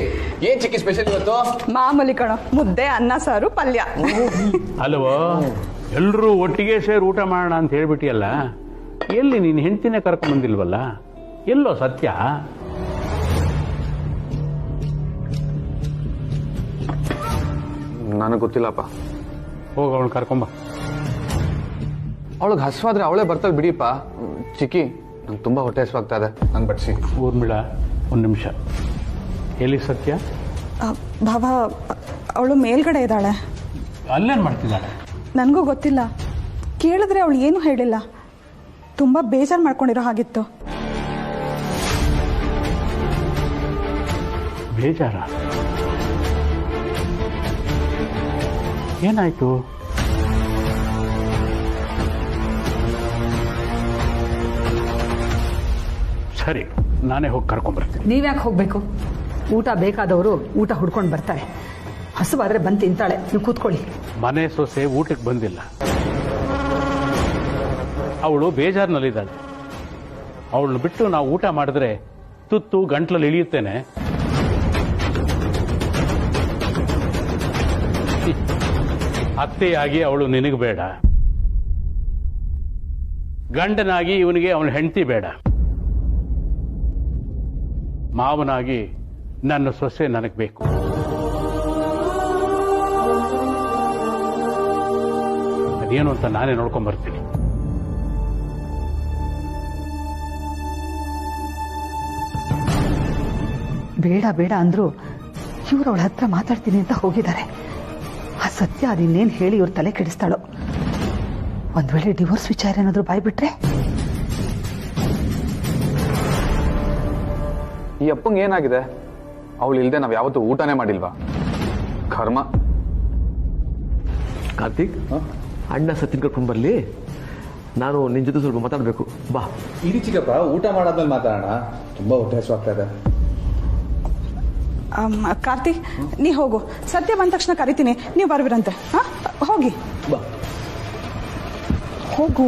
ಏನ್ ಚಿಕ್ಕಿ ಸ್ಪೆಷಲ್ ಇವತ್ತು? ಮಾಮೂಲಿ ಕಣ, ಮುದ್ದೆ, ಅನ್ನ, ಸಾರು, ಪಲ್ಯ. ಅಲ್ವೋ, ಎಲ್ರೂ ಒಟ್ಟಿಗೆ ಸೇರಿ ಊಟ ಮಾಡೋಣ ಅಂತ ಹೇಳ್ಬಿಟ್ಟಿಯಲ್ಲ. ಎಲ್ಲಿ ನೀನ್ ಹೆಂಡತಿನೇ ಕರ್ಕೊಂಡ್ ಬಂದಿಲ್ವಲ್ಲ? ಎಲ್ಲೋ ಸತ್ಯ? ನನಗೆ ಗೊತ್ತಿಲ್ಲಪ್ಪ. ಹೋಗ ಅವಳು ಕರ್ಕೊಂಬ. ಅವಳಿಗೆ ಹಸುವಾದ್ರೆ ಅವಳೇ ಬರ್ತಾಳೆ ಬಿಡಿಪ್ಪ. ಚಿಕ್ಕಿ, ನಂಗೆ ತುಂಬಾ ಹೊಟ್ಟೆ ಹಸುವಾಗ್ತಾ ಇದೆ, ನಂಗೆ ಬಡ್ಸಿ. ಊರ್ಮಿಳ, ಒಂದು ನಿಮಿಷ. ಎಲ್ಲಿ ಸತ್ಯ? ಭಾವ, ಅವಳು ಮೇಲ್ಗಡೆ ಇದ್ದಾಳೆ. ಅಲ್ಲೇನ್ ಮಾಡ್ತಿದ್ದಾಳೆ? ನನಗೂ ಗೊತ್ತಿಲ್ಲ. ಕೇಳಿದ್ರೆ ಅವಳು ಏನು ಹೇಳಿಲ್ಲ. ತುಂಬ ಬೇಜಾರು ಮಾಡ್ಕೊಂಡಿರೋ ಹಾಗಿತ್ತು. ಬೇಜಾರ? ಏನಾಯ್ತು? ಸರಿ, ನಾನೇ ಹೋಗಿ ಕರ್ಕೊಂಡ್ಬರ್ತೀನಿ. ನೀವ್ಯಾಕೆ ಹೋಗ್ಬೇಕು? ಊಟ ಬೇಕಾದವರು ಊಟ ಹುಡ್ಕೊಂಡು ಬರ್ತಾರೆ. ಹಸುವಾದ್ರೆ ಬಂದು ತಿಂತಾಳೆ, ನೀವು ಕೂತ್ಕೊಳ್ಳಿ. ಮನೆ ಸೊಸೆ ಊಟಕ್ಕೆ ಬಂದಿಲ್ಲ, ಅವಳು ಬೇಜಾರಿನಲ್ಲಿದ್ದಾಳೆ. ಅವಳನ್ನು ಬಿಟ್ಟು ನಾವು ಊಟ ಮಾಡಿದ್ರೆ ತುತ್ತು ಗಂಟ್ಲಲ್ಲಿ ಇಳಿಯುತ್ತೇನೆ. ಅತ್ತೆಯಾಗಿ ಅವಳು ನಿನಗೆ ಬೇಡ, ಗಂಡನಾಗಿ ಇವನಿಗೆ ಅವನ ಹೆಂಡತಿ ಬೇಡ, ಮಾವನಾಗಿ ನನ್ನ ಸೊಸೆ ನನಗೆ ಬೇಕು. ಅದೇನು ಅಂತ ನಾನೇ ನೋಡ್ಕೊಂಡ್ ಬರ್ತೀನಿ. ಬೇಡ ಬೇಡ ಅಂದ್ರು ಇವ್ರು ಅವಳ ಹತ್ರ ಮಾತಾಡ್ತೀನಿ ಅಂತ ಹೋಗಿದ್ದಾರೆ. ಆ ಸತ್ಯ ಅದಿನ್ನೇನು ಹೇಳಿ ಇವ್ರ ತಲೆ ಕೆಡಿಸ್ತಾಳೋ. ಒಂದ್ ವೇಳೆ ಡಿವೋರ್ಸ್ ವಿಚಾರ ಏನಾದ್ರು ಬಾಯ್ಬಿಟ್ರೆ? ಈ ಅಪ್ಪಂಗೆ ಏನಾಗಿದೆ? ಅವಳು ಇಲ್ದೆ ನಾವ್ ಯಾವತ್ತೂ ಊಟನೇ ಮಾಡಿಲ್ವಾ? ಕರ್ಮ. ಕಾರ್ತಿಕ್, ಅಣ್ಣ ಸತ್ತಿನ ಕರ್ಕೊಂಡು ಬರ್ಲಿ, ನಾನು ನಿನ್ ಜೊತೆ ಸ್ವಲ್ಪ ಮಾತಾಡ್ಬೇಕು. ಬಾ. ಇರಿ ಚಿಕ್ಕಪ್ಪ, ಊಟ ಮಾಡಾದ್ಮೇಲೆ ಮಾತಾಡೋಣ. ತುಂಬಾ ಹೊಟ್ಟೆ ಹಸಿವಾಗ್ತಾ ಇದೆ. ಕಾರ್ತಿಕ್, ನೀ ಹೋಗು. ಸತ್ಯ ಬಂದ ತಕ್ಷಣ ಕರಿತೀನಿ, ನೀವು ಬರ್ಬಿರಂತೆ. ಹೋಗಿ ಬಾ. ಹೋಗು.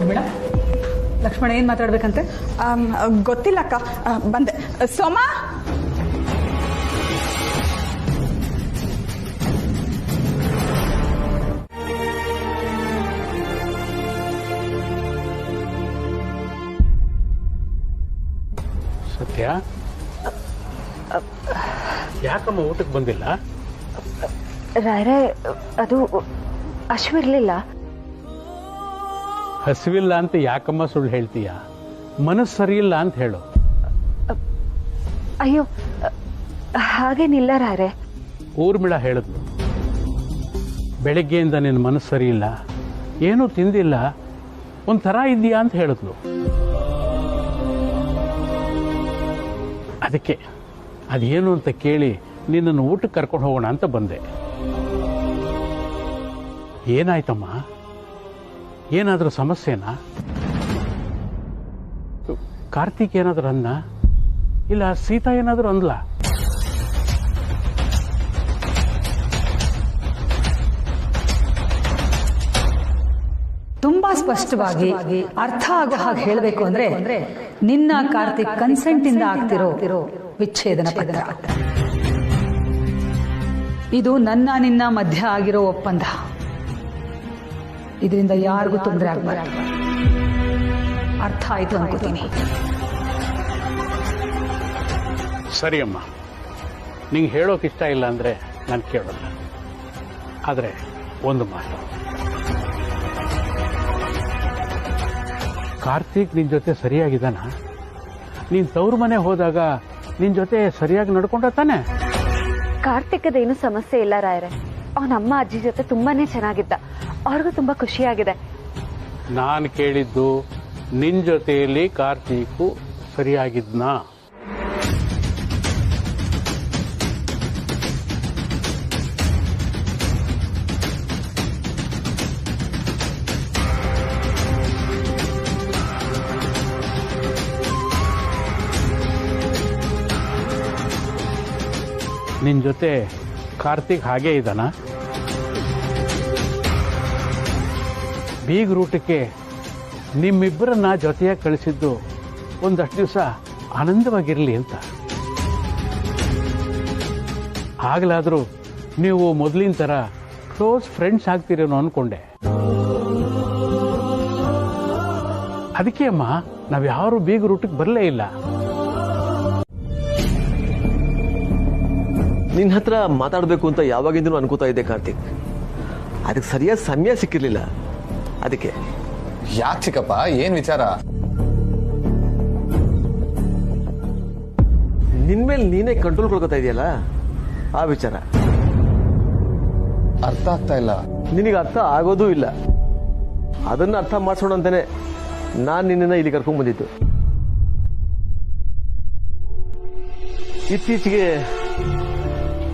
ಮೇಡಮ್, ಲಕ್ಷ್ಮಣ ಏನ್ ಮಾತಾಡ್ಬೇಕಂತೆ? ಗೊತ್ತಿಲ್ಲ ಅಕ್ಕ, ಬಂದೆ. ಸೋಮಾ, ಸತ್ಯ, ಯಾಕಮ್ಮ ಊಟಕ್ಕೆ ಬಂದಿಲ್ಲ? ರಾಯ್ರೆ, ಅದು ಹಸಿವಿರ್ಲಿಲ್ಲ. ಹಸಿವಿಲ್ಲ ಅಂತ ಯಾಕಮ್ಮ ಸುಳ್ಳು ಹೇಳ್ತೀಯ? ಮನಸ್ಸು ಸರಿ ಇಲ್ಲ ಅಂತ ಹೇಳು. ಅಯ್ಯೋ, ಹಾಗೇನಿಲ್ಲ ರಾಯ್ರೆ. ಊರ್ಮಿಳ ಹೇಳಿದ್ಲು, ಬೆಳಗ್ಗೆಯಿಂದ ನಿನ್ನ ಮನಸ್ಸು ಸರಿ ಇಲ್ಲ, ಏನೂ ತಿಂದಿಲ್ಲ, ಒಂಥರ ಇದೆಯಾ ಅಂತ ಹೇಳಿದ್ಲು. ಅದಕ್ಕೆ ಅದೇನು ಅಂತ ಕೇಳಿ ನಿನ್ನನ್ನು ಊಟಕ್ಕೆ ಕರ್ಕೊಂಡು ಹೋಗೋಣ ಅಂತ ಬಂದೆ. ಏನಾಯ್ತಮ್ಮ? ಏನಾದರೂ ಸಮಸ್ಯೆನಾ? ಕಾರ್ತಿಕ್ ಏನಾದರೂ ಅಂದ? ಇಲ್ಲ ಸೀತಾ ಏನಾದರೂ ಅಂದ್ಲಾ? ತುಂಬಾ ಸ್ಪಷ್ಟವಾಗಿ ಅರ್ಥ ಆಗೋ ಹಾಗೆ ಹೇಳಬೇಕು ಅಂದ್ರೆ, ನಿನ್ನ ಕಾರ್ತಿಕ್ ಕನ್ಸೆಂಟ್ ಇಂದ ಆಗ್ತಿರೋ ವಿಚ್ಛೇದನ ಪತ್ರ. ಇದು ನನ್ನ ನಿನ್ನ ಮಧ್ಯ ಆಗಿರೋ ಒಪ್ಪಂದ. ಇದರಿಂದ ಯಾರಿಗೂ ತೊಂದರೆ ಆಗ್ಬಾರ್ದು. ಅರ್ಥ ಆಯ್ತು ಅನ್ಕೋತೀನಿ. ಸರಿ ಅಮ್ಮ, ನಿಂಗೆ ಹೇಳೋಕೆ ಇಷ್ಟ ಇಲ್ಲ ಅಂದ್ರೆ ನಾನು ಕೇಳೋಲ್ಲ. ಆದರೆ ಒಂದು ಮಾತು, ಕಾರ್ತಿಕ್ ನಿನ್ ಜೊತೆ ಸರಿಯಾಗಿದ್ದಾನ? ನೀನ್ ತವ್ರ ಮನೆ ಹೋದಾಗ ನಿನ್ ಜೊತೆ ಸರಿಯಾಗಿ ನಡ್ಕೊಂಡ ತಾನೆ? ಕಾರ್ತಿಕದೇನು ಸಮಸ್ಯೆ ಇಲ್ಲ ರಾಯ್ರೆ. ಅವನಮ್ಮ ಅಜ್ಜಿ ಜೊತೆ ತುಂಬಾನೇ ಚೆನ್ನಾಗಿದ್ದ. ಅವ್ರಿಗೂ ತುಂಬಾ ಖುಷಿಯಾಗಿದೆ. ನಾನು ಕೇಳಿದ್ದು ನಿನ್ ಜೊತೆಯಲ್ಲಿ ಕಾರ್ತಿಕ್ ಸರಿಯಾಗಿದ್ನಾ? ನಿನ್ ಜೊತೆ ಕಾರ್ತಿಕ್ ಹಾಗೇ ಇದ್ದಾನ? ಬೀಗ್ ರೂಟಕ್ಕೆ ನಿಮ್ಮಿಬ್ಬರನ್ನ ಜೊತೆಯಾಗಿ ಕಳಿಸಿದ್ದು ಒಂದಷ್ಟು ದಿವಸ ಆನಂದವಾಗಿರಲಿ ಅಂತ. ಆಗ್ಲಾದ್ರೂ ನೀವು ಮೊದಲಿನ ಥರ ಕ್ಲೋಸ್ ಫ್ರೆಂಡ್ಸ್ ಆಗ್ತೀರೇನೋ ಅನ್ಕೊಂಡೆ. ಅದಕ್ಕೆ ಅಮ್ಮ, ನಾವ್ಯಾರು ಬೀಗ್ ರೂಟಕ್ಕೆ ಬರಲೇ ಇಲ್ಲ. ನಿನ್ನ ಹತ್ರ ಮಾತಾಡಬೇಕು ಅಂತ ಯಾವಾಗಿಂದನೂ ಅನ್ಕೋತಾ ಇದ್ದೆ ಕಾರ್ತಿಕ್. ಅದಕ್ಕೆ ಸರಿಯಾದ ಸಮಯ ಸಿಕ್ಕಿರ್ಲಿಲ್ಲ. ಅದಕ್ಕೆ. ಯಾಕೆ ಚಿಕ್ಕಪ್ಪ, ಏನ್ ವಿಚಾರ? ನಿನ್ ಮೇಲೆ ನೀನೇ ಕಂಟ್ರೋಲ್ ಕೊಡ್ಕೋತಾ ಇದೆಯಲ್ಲ, ಆ ವಿಚಾರ. ಅರ್ಥ ಆಗ್ತಾ ಇಲ್ಲ. ನಿನಗೆ ಅರ್ಥ ಆಗೋದೂ ಇಲ್ಲ. ಅದನ್ನ ಅರ್ಥ ಮಾಡಿಸೋಣ ಅಂತಾನೆ ನಾನು ನಿನ್ನನ್ನು ಇಲ್ಲಿ ಕರ್ಕೊಂಡ್ ಬಂದಿದ್ದು. ಇತ್ತೀಚೆಗೆ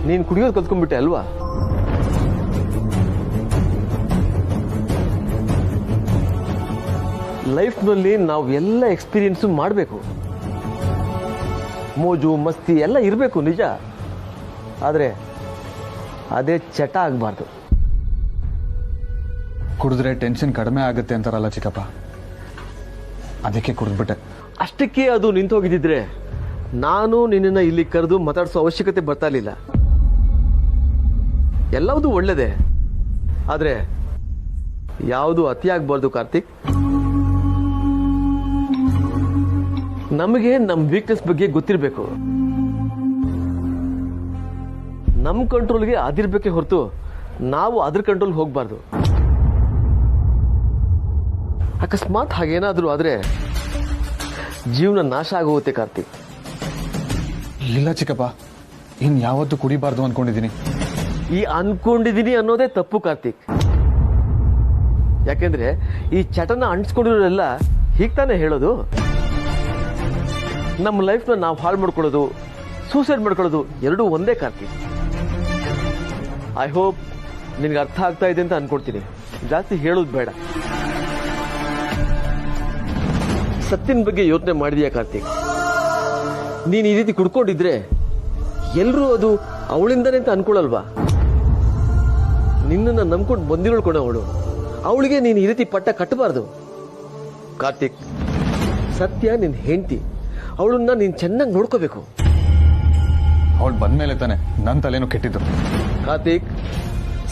ನೀನು ಕುಡಿಯೋದು ಕಲ್ತ್ಕೊಂಡ್ಬಿಟ್ಟೆ ಅಲ್ವಾ? ಲೈಫ್ನಲ್ಲಿ ನಾವು ಎಲ್ಲ ಎಕ್ಸ್ಪೀರಿಯನ್ಸು ಮಾಡಬೇಕು. ಮೋಜು ಮಸ್ತಿ ಎಲ್ಲ ಇರಬೇಕು ನಿಜ. ಆದರೆ ಅದೇ ಚಟ ಆಗಬಾರ್ದು. ಕುಡಿದ್ರೆ ಟೆನ್ಷನ್ ಕಡಿಮೆ ಆಗುತ್ತೆ ಅಂತಾರಲ್ಲ ಚಿಕ್ಕಪ್ಪ, ಅದಕ್ಕೆ ಕುಡಿದ್ಬಿಟ್ಟೆ. ಅಷ್ಟಕ್ಕೆ ಅದು ನಿಂತೋಗಿದ್ದಿದ್ರೆ ನಾನು ನಿನ್ನನ್ನು ಇಲ್ಲಿ ಕರೆದು ಮಾತಾಡಿಸೋ ಅವಶ್ಯಕತೆ ಬರ್ತಾ ಇರಲಿಲ್ಲ. ಎಲ್ಲವೂ ಒಳ್ಳೆಯದೇ, ಆದರೆ ಯಾವುದು ಅತಿ ಆಗಬಾರ್ದು ಕಾರ್ತಿಕ್. ನಮಗೆ ನಮ್ಮ ವೀಕ್ನೆಸ್ ಬಗ್ಗೆ ಗೊತ್ತಿರಬೇಕು. ನಮ್ಮ ಕಂಟ್ರೋಲ್ಗೆ ಅದಿರ್ಬೇಕೇ ಹೊರತು ನಾವು ಅದ್ರ ಕಂಟ್ರೋಲ್ ಹೋಗಬಾರ್ದು. ಅಕಸ್ಮಾತ್ ಹಾಗೇನಾದರೂ ಆದರೆ ಜೀವನ ನಾಶ ಆಗೋಗುತ್ತೆ ಕಾರ್ತಿಕ್. ಇಲ್ಲ ಚಿಕ್ಕಪ್ಪ, ಇನ್ ಯಾವತ್ತೂ ಕುಡಿಬಾರ್ದು ಅನ್ಕೊಂಡಿದ್ದೀನಿ. ಈ ಅನ್ಕೊಂಡಿದ್ದೀನಿ ಅನ್ನೋದೇ ತಪ್ಪು ಕಾರ್ತಿಕ್. ಯಾಕೆಂದ್ರೆ ಈ ಚಟನ ಅಂಟಿಸ್ಕೊಂಡಿರೋರೆಲ್ಲ ಹೀಗೆ ತಾನೇ ಹೇಳೋದು. ನಮ್ಮ ಲೈಫ್ನ ನಾವು ಹಾಳು ಮಾಡ್ಕೊಳ್ಳೋದು, ಸೂಸೈಡ್ ಮಾಡ್ಕೊಳ್ಳೋದು ಎರಡೂ ಒಂದೇ ಕಾರ್ತಿಕ್. ಐ ಹೋಪ್ ನಿನ್ಗೆ ಅರ್ಥ ಆಗ್ತಾ ಇದೆ ಅಂತ ಅನ್ಕೊಡ್ತೀನಿ. ಜಾಸ್ತಿ ಹೇಳೋದು ಬೇಡ. ಸತ್ತಿನ ಬಗ್ಗೆ ಯೋಚನೆ ಮಾಡಿದೀಯಾ ಕಾರ್ತಿಕ್? ನೀನು ಈ ರೀತಿ ಕುಡ್ಕೊಂಡಿದ್ರೆ ಎಲ್ಲರೂ ಅದು ಅವಳಿಂದನೇ ಅಂತ ಅನ್ಕೊಳ್ಳಲ್ವಾ? ನಿನ್ನನ್ನು ನಂಬ್ಕೊಂಡು ಬಂದಿರೋಳು ಕೊಡ ಅವಳು. ಅವಳಿಗೆ ನೀನು ಈ ರೀತಿ ಪಟ್ಟ ಕಟ್ಟಬಾರ್ದು ಕಾರ್ತಿಕ್. ಸತ್ಯ ನಿನ್ ಹೆಂಡತಿ, ಅವಳನ್ನ ನೀನ್ ಚೆನ್ನಾಗಿ ನೋಡ್ಕೋಬೇಕು. ಅವಳು ಬಂದ್ಮೇಲೆ ತಾನೆ ನನ್ನ ತಲೆನೂ ಕೆಟ್ಟಿದ್ದು. ಕಾರ್ತಿಕ್,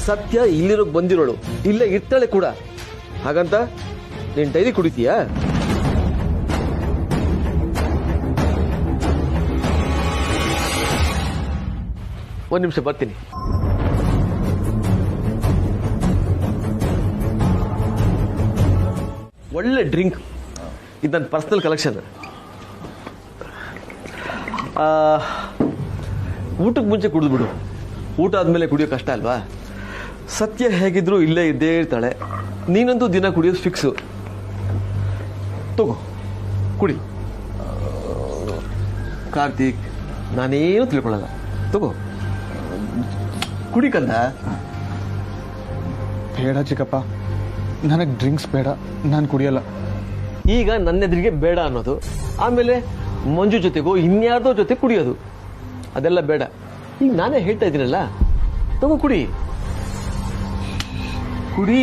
ಸತ್ಯ ಇಲ್ಲಿರೋಕ್ ಬಂದಿರೋಳು, ಇಲ್ಲೇ ಇರ್ತಾಳೆ ಕೂಡ. ಹಾಗಂತ ನೀನ್ ಡೈರಿ ಕುಡಿತೀಯಾ? ಒಂದ್ ನಿಮಿಷ ಬರ್ತೀನಿ. ಒಳ್ಳೆ ಡ್ರಿಂಕ್, ಇದು ನನ್ನ ಪರ್ಸನಲ್ ಕಲೆಕ್ಷನ್. ಊಟಕ್ಕೆ ಮುಂಚೆ ಕುಡಿದು ಬಿಡು. ಊಟ ಆದ್ಮೇಲೆ ಕುಡಿಯೋ ಕಷ್ಟ ಅಲ್ವಾ? ಸತ್ಯ ಹೇಗಿದ್ರು ಇಲ್ಲೇ ಇದ್ದೇ ಇರ್ತಾಳೆ. ನೀನಂತೂ ದಿನ ಕುಡಿಯೋದು ಫಿಕ್ಸು. ತಗೋ ಕುಡಿ. ಕಾರ್ತಿಕ್, ನಾನೇನು ತಿಳ್ಕೊಳ್ಳಲ್ಲ. ತಗೋ ಕುಡಿ ಕಂದ. ಬೇಡ ಚಿಕ್ಕಪ್ಪ, ನನಗೆ ಡ್ರಿಂಕ್ಸ್ ಬೇಡ, ನಾನು ಕುಡಿಯಲ್ಲ. ಈಗ ನನ್ನೆದುರಿಗೆ ಬೇಡ ಅನ್ನೋದು, ಆಮೇಲೆ ಮಂಜು ಜೊತೆಗೋ ಇನ್ಯಾರ್ದೋ ಜೊತೆ ಕುಡಿಯೋದು, ಅದೆಲ್ಲ ಬೇಡ. ಈಗ ನಾನೇ ಹೇಳ್ತಾ ಇದ್ದೀನಲ್ಲ, ತಗೋ ಕುಡಿ ಕುಡಿ.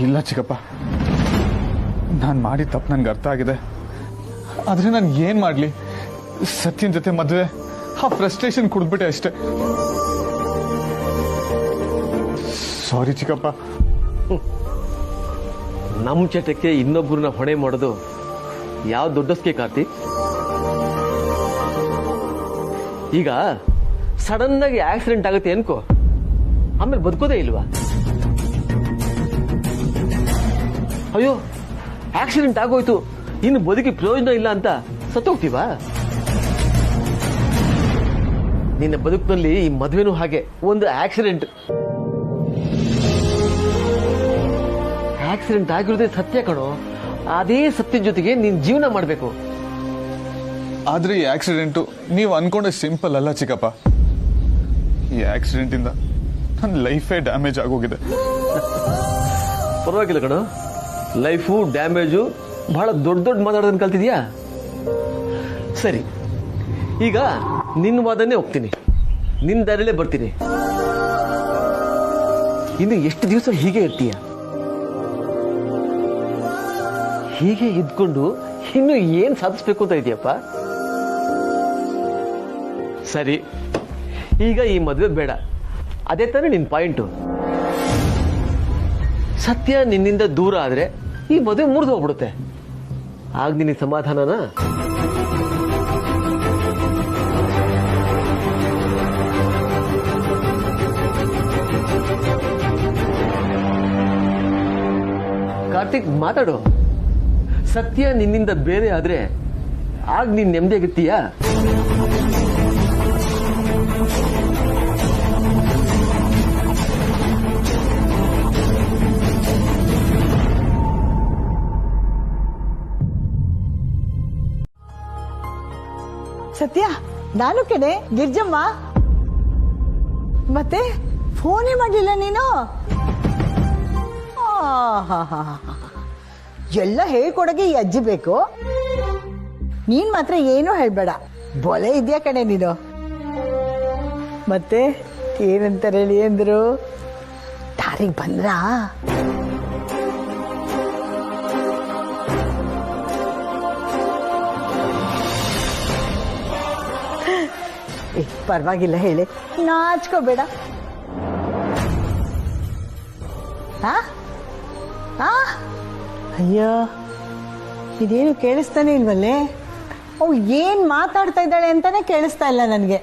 ಇಲ್ಲ ಚಿಕ್ಕಪ್ಪ, ನಾನು ಮಾಡಿದ ತಪ್ಪು ನನಗೆ ಅರ್ಥ ಆಗಿದೆ. ಆದರೆ ನಾನು ಏನು ಮಾಡಲಿ? ಸತ್ಯನ ಜೊತೆ ಮದುವೆ, ಆ ಫ್ರಸ್ಟ್ರೇಷನ್ ಕುಡಿದ್ಬಿಟ್ಟೆ ಅಷ್ಟೇ. ಸಾರಿ ಚಿಕ್ಕಪ್ಪ. ನಮ್ಮ ಚಟಕ್ಕೆ ಇನ್ನೊಬ್ಬರನ್ನ ಹೊಣೆ ಮಾಡೋದು ಯಾವ ದೊಡ್ಡಸ್ಕೆ ಕಾರ್ತಿಕ್? ಈಗ ಸಡನ್ ಆಗಿ ಆಕ್ಸಿಡೆಂಟ್ ಆಗುತ್ತೆ ಅನ್ಕೋ, ಆಮೇಲೆ ಬದುಕೋದೇ ಇಲ್ವಾ? ಅಯ್ಯೋ ಆಕ್ಸಿಡೆಂಟ್ ಆಗೋಯ್ತು, ಇನ್ನು ಬದುಕಿ ಪ್ರಯೋಜನ ಇಲ್ಲ ಅಂತ ಸತ್ತೋಗ್ತೀವಾ? ನಿನ್ನ ಬದುಕಿನಲ್ಲಿ ಈ ಮದುವೆನೂ ಹಾಗೆ ಒಂದು ಆಕ್ಸಿಡೆಂಟ್. ಆಕ್ಸಿಡೆಂಟ್ ಆಗಿರೋದೇ ಸತ್ಯ ಕಣೋ. ಅದೇ ಸತ್ಯದ ಜೊತೆಗೆ ನೀನ್ ಜೀವನ ಮಾಡಬೇಕು. ಆದ್ರೆ ಈ ಆಕ್ಸಿಡೆಂಟು ನೀವು ಅನ್ಕೊಂಡೆ ಸಿಂಪಲ್ ಅಲ್ಲ ಚಿಕ್ಕಪ್ಪ. ಈ ಆಕ್ಸಿಡೆಂಟ್ ಇಂದ ನನ್ನ ಲೈಫೇ ಡ್ಯಾಮೇಜ್ ಆಗೋಗಿದೆ. ಪರವಾಗಿಲ್ಲ ಕಣೋ, ಲೈಫು ಡ್ಯಾಮೇಜು ಬಹಳ ದೊಡ್ಡ ದೊಡ್ಡ ಮಾತಾಡೋದನ್ನ ಕಲ್ತಿದ್ಯಾ? ಸರಿ, ಈಗ ನಿನ್ನ ವಾದನೆ ಹೋಗ್ತೀನಿ, ನಿನ್ನ ದಾರಿಲೇ ಬರ್ತೀನಿ. ಇನ್ನು ಎಷ್ಟು ದಿವಸ ಹೀಗೆ ಇರ್ತೀಯ? ಹೀಗೆ ಇದ್ಕೊಂಡು ಇನ್ನು ಏನ್ ಸಾಧಿಸ್ಬೇಕು ಅಂತ ಇದೆಯಪ್ಪ? ಸರಿ, ಈಗ ಈ ಮದುವೆ ಬೇಡ, ಅದೇ ತಾನೇ ನಿನ್ ಪಾಯಿಂಟು. ಸತ್ಯ ನಿನ್ನಿಂದ ದೂರ ಆದ್ರೆ ಈ ಮದುವೆ ಮುರಿದು ಹೋಗ್ಬಿಡುತ್ತೆ. ಆಗ ನಿನಗೆ ಸಮಾಧಾನನಾ? ಕಾರ್ತಿಕ್, ಮಾತಾಡು. ಸತ್ಯ ನಿನ್ನಿಂದ ಬೇರೆ ಆದ್ರೆ ಆಗ ನೀನ್ ನೆಮ್ಮದಿಯಾಗಿರ್ತೀಯಾ? ಸತ್ಯ, ನಾನು ಕಣೆ ಗಿರ್ಜಮ್ಮ. ಮತ್ತೆ ಫೋನೇ ಮಾಡಲಿಲ್ಲ ನೀನು? ಎಲ್ಲ ಹೇಳ್ಕೊಡಗೆ ಈ ಅಜ್ಜಿ ಬೇಕು, ನೀನ್ ಮಾತ್ರ ಏನೂ ಹೇಳ್ಬೇಡ. ಬೊಲೆ ಇದೆಯಾ ಕಣೆ ನೀನು. ಮತ್ತೆ ಏನಂತಾರೆ ಹೇಳಿ ಅಂದ್ರು? ದಾರಿಗೆ ಬಂದ್ರಾ? ಪರವಾಗಿಲ್ಲ ಹೇಳಿ, ನಾಚ್ಕೋಬೇಡ. ಅಯ್ಯೋ, ಇದೇನು ಕೇಳಿಸ್ತಾನೆ ಇಲ್ವಲ್ಲೇ? ಅವು ಏನ್ ಮಾತಾಡ್ತಾ ಇದ್ದಾಳೆ ಅಂತಾನೆ ಕೇಳಿಸ್ತಾ ಇಲ್ಲ ನನಗೆ.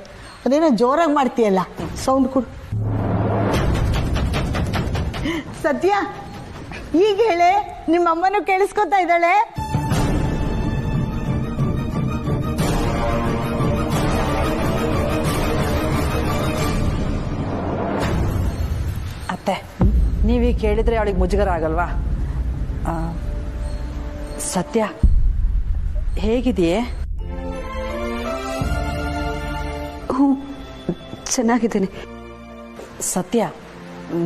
ಅದೇನೋ ಜೋರಾಗಿ ಮಾಡ್ತೀಯಲ್ಲ, ಸೌಂಡ್ ಕೊಡು. ಸತ್ಯ, ಈಗ ಹೇಳೆ, ನಿಮ್ಮಮ್ಮನೂ ಕೇಳಿಸ್ಕೊತಾ ಇದ್ದಾಳೆ. ಅತ್ತೆ, ನೀವೀಗ ಕೇಳಿದ್ರೆ ಅವಳಿಗೆ ಮುಜುಗರ ಆಗಲ್ವಾ? ಸತ್ಯ, ಹೇಗಿದೆಯೇ? ಚೆನ್ನಾಗಿದ್ದೀನಿ. ಸತ್ಯ,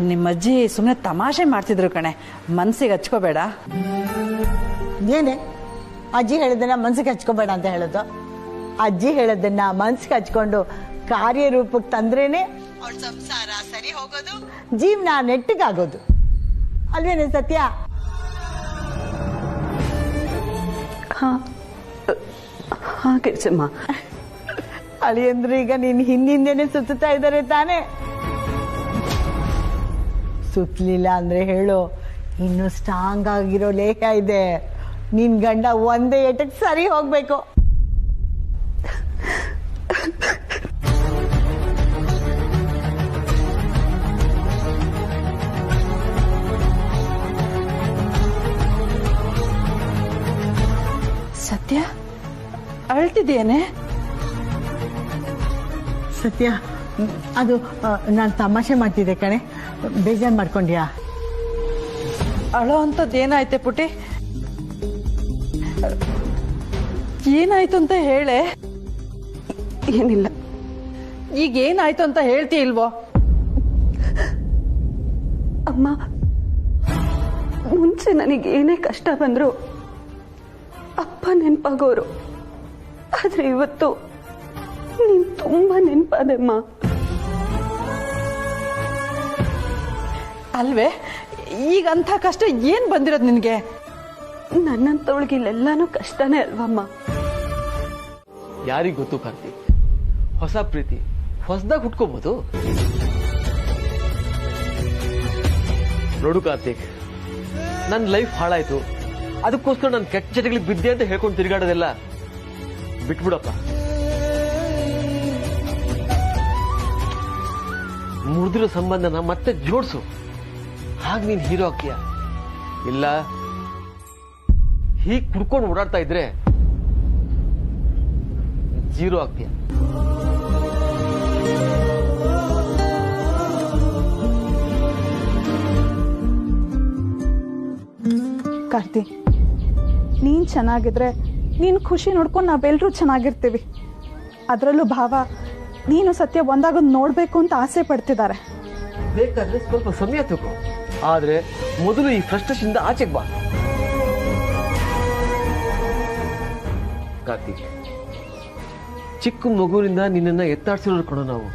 ನಿಮ್ಮಜ್ಜಿ ಸುಮ್ಮನೆ ತಮಾಷೆ ಮಾಡ್ತಿದ್ರು ಕಣೆ, ಮನ್ಸಿಗೆ ಹಚ್ಕೋಬೇಡ. ಏನೇ ಅಜ್ಜಿ ಹೇಳಿದ್ದನ್ನ ಮನ್ಸಿಗೆ ಹಚ್ಕೋಬೇಡ ಅಂತ ಹೇಳೋದು? ಅಜ್ಜಿ ಹೇಳೋದನ್ನ ಮನ್ಸಿಗೆ ಹಚ್ಕೊಂಡು ಕಾರ್ಯರೂಪಕ್ಕೆ ತಂದ್ರೇನೆ ಅವಳ ಸಂಸಾರ ಸರಿ ಹೋಗೋದು, ಜೀವನ ನೆಟ್ಟಗಾಗೋದು ಅಲ್ವೇನೆ ಸತ್ಯ? ಹಾಗೆ ಚಮ್ಮ. ಅಳಿಯಂದ್ರು ಈಗ ನೀನ್ ಹಿಂದಿಂದೇನೆ ಸುತ್ತಾ ಇದ್ದಾರೆ ತಾನೆ? ಸುತ್ತಲಿಲ್ಲ ಅಂದ್ರೆ ಹೇಳು, ಇನ್ನು ಸ್ಟ್ರಾಂಗ್ ಆಗಿರೋ ಲೇಖ ಇದೆ. ನಿನ್ ಗಂಡ ಒಂದೇ ಏಟಕ್ಕೆ ಸರಿ ಹೋಗ್ಬೇಕು. ಸತ್ಯ, ಅಳ್ತಿದ್ದೇನೆ? ಸತ್ಯ, ಅದು ನಾನು ತಮಾಷೆ ಮಾಡ್ತಿದ್ದೆ ಕಣೆ, ಬೇಜಾರು ಮಾಡ್ಕೊಂಡ್ಯಾ? ಅಳೋ ಅಂಥದ್ದು ಏನಾಯ್ತೆ ಪುಟಿ? ಏನಾಯ್ತು ಅಂತ ಹೇಳೆ. ಏನಿಲ್ಲ. ಈಗ ಏನಾಯ್ತು ಅಂತ ಹೇಳ್ತಿ ಇಲ್ವೋ? ಅಮ್ಮ, ಮುಂಚೆ ನನಗೆ ಏನೇ ಕಷ್ಟ ಬಂದ್ರು ಅಪ್ಪ ನೆನಪಾಗೋರು, ಆದ್ರೆ ಇವತ್ತು ನೀನ್ ತುಂಬಾ ನೆನಪಾದಮ್ಮ. ಅಲ್ವೇ, ಈಗ ಅಂಥ ಕಷ್ಟ ಏನ್ ಬಂದಿರೋದು ನಿನ್ಗೆ? ನನ್ನಂತವಳಿಗೆ ಇಲ್ಲೆಲ್ಲಾನು ಕಷ್ಟನೇ ಅಲ್ವಮ್ಮ? ಯಾರಿಗ್ ಗೊತ್ತು ಕಾರ್ತಿಕ್, ಹೊಸ ಪ್ರೀತಿ ಹೊಸದಾಗಿ ಹುಟ್ಕೋಬಹುದು. ನೋಡು ಕಾರ್ತಿಕ್, ನನ್ನ ಲೈಫ್ ಹಾಳಾಯ್ತು, ಅದಕ್ಕೋಸ್ಕರ ನಾನು ಕೆಟ್ಟ ಚಟಗಳಿಗೆ ಬಿದ್ದೆ ಅಂತ ಹೇಳ್ಕೊಂಡು ತಿರುಗಾಡೋದೆಲ್ಲ ಬಿಟ್ಬಿಡಪ್ಪ. ಮುರಿದಿರೋ ಸಂಬಂಧನ ಮತ್ತೆ ಜೋಡಿಸು, ಹಾಗೆ ನೀನ್ ಹೀರೋ ಆಗ್ತೀಯ. ಇಲ್ಲ ಹೀಗೆ ಕುಡ್ಕೊಂಡು ಓಡಾಡ್ತಾ ಇದ್ರೆ ಜೀರೋ ಆಗ್ತೀಯ. ಕಾರ್ತಿ, ನೀನ್ ಚೆನ್ನಾಗಿದ್ರೆ ನೀನ್ ಖುಷಿ ನೋಡ್ಕೊಂಡು ನಾವೆಲ್ಲರೂ ಚೆನ್ನಾಗಿರ್ತೀವಿ. ಅದರಲ್ಲೂ ಭಾವ ನೀನು ಸತ್ಯ ಒಂದಾಗೋದು ನೋಡ್ಬೇಕು ಅಂತ ಆಸೆ ಪಡ್ತಿದ್ದಾರೆ. ಬೇಕಾದ್ರೆ ಸ್ವಲ್ಪ ಸಮಯ ತಗೋ, ಆದ್ರೆ ಮೊದಲು ಈ ಫ್ರಸ್ಟ್ರೇಷನ್ ಇಂದ ಆಚೆಗೆ ಬಾ. ಕಾರ್ತಿಕ್, ಚಿಕ್ಕ ಮಗುವಿನಿಂದ ನಿನ್ನನ್ನ ಎತ್ತಾಡ್ಸಿರೋರು ಕಣೋ ನಾವು.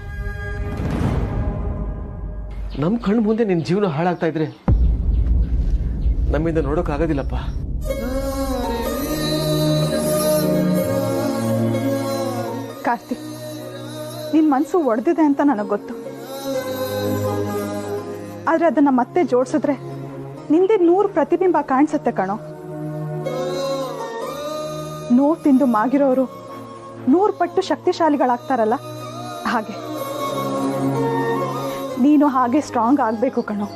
ನಮ್ ಕಣ್ಣು ಮುಂದೆ ನಿನ್ ಜೀವನ ಹಾಳಾಗ್ತಾ ಇದ್ರೆ ನಮ್ಮಿಂದ ನೋಡೋಕ್ ಆಗೋದಿಲ್ಲಪ್ಪ. ಕಾರ್ತಿಕ್, ನಿನ್ ಮನ್ಸು ಒಡೆದಿದೆ ಅಂತ ನನಗೆ ಗೊತ್ತು, ಆದ್ರೆ ಅದನ್ನ ಮತ್ತೆ ಜೋಡಿಸಿದ್ರೆ ನಿಂದೆ 100 ಪ್ರತಿಬಿಂಬ ಕಾಣಿಸುತ್ತೆ ಕಣೋ. ನೋವು ತಿಂದು ಮಾಗಿರೋರು 100 ಪಟ್ಟು ಶಕ್ತಿಶಾಲಿಗಳಾಗ್ತಾರಲ್ಲ, ಹಾಗೆ ನೀನು ಹಾಗೆ ಸ್ಟ್ರಾಂಗ್ ಆಗ್ಬೇಕು ಕಣೋ.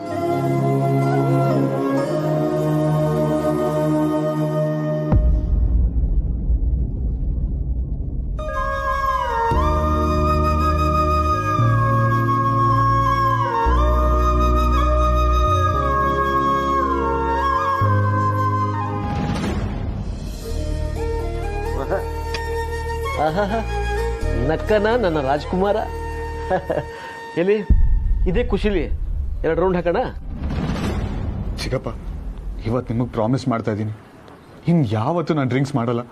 ನಕ್ಕನ ನನ್ನ ರಾಜ್ಕುಮಾರ. ಎಲ್ಲಿ ಇದೇ ಖುಷಿಲಿ 2 ರೌಂಡ್ ಹಾಕೋಣ. ಚಿಕ್ಕಪ್ಪ, ಇವತ್ತು ನಿಮಗೆ ಪ್ರಾಮಿಸ್ ಮಾಡ್ತಾ ಇದ್ದೀನಿ, ಇನ್ನು ಯಾವತ್ತೂ ನಾನು ಡ್ರಿಂಕ್ಸ್ ಮಾಡಲ್ಲ.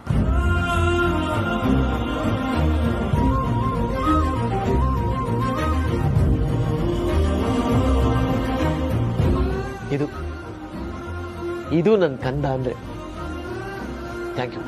ಇದು ನನ್ನ ಕಂದ ಅಂದ್ರೆ ಥ್ಯಾಂಕ್ ಯು.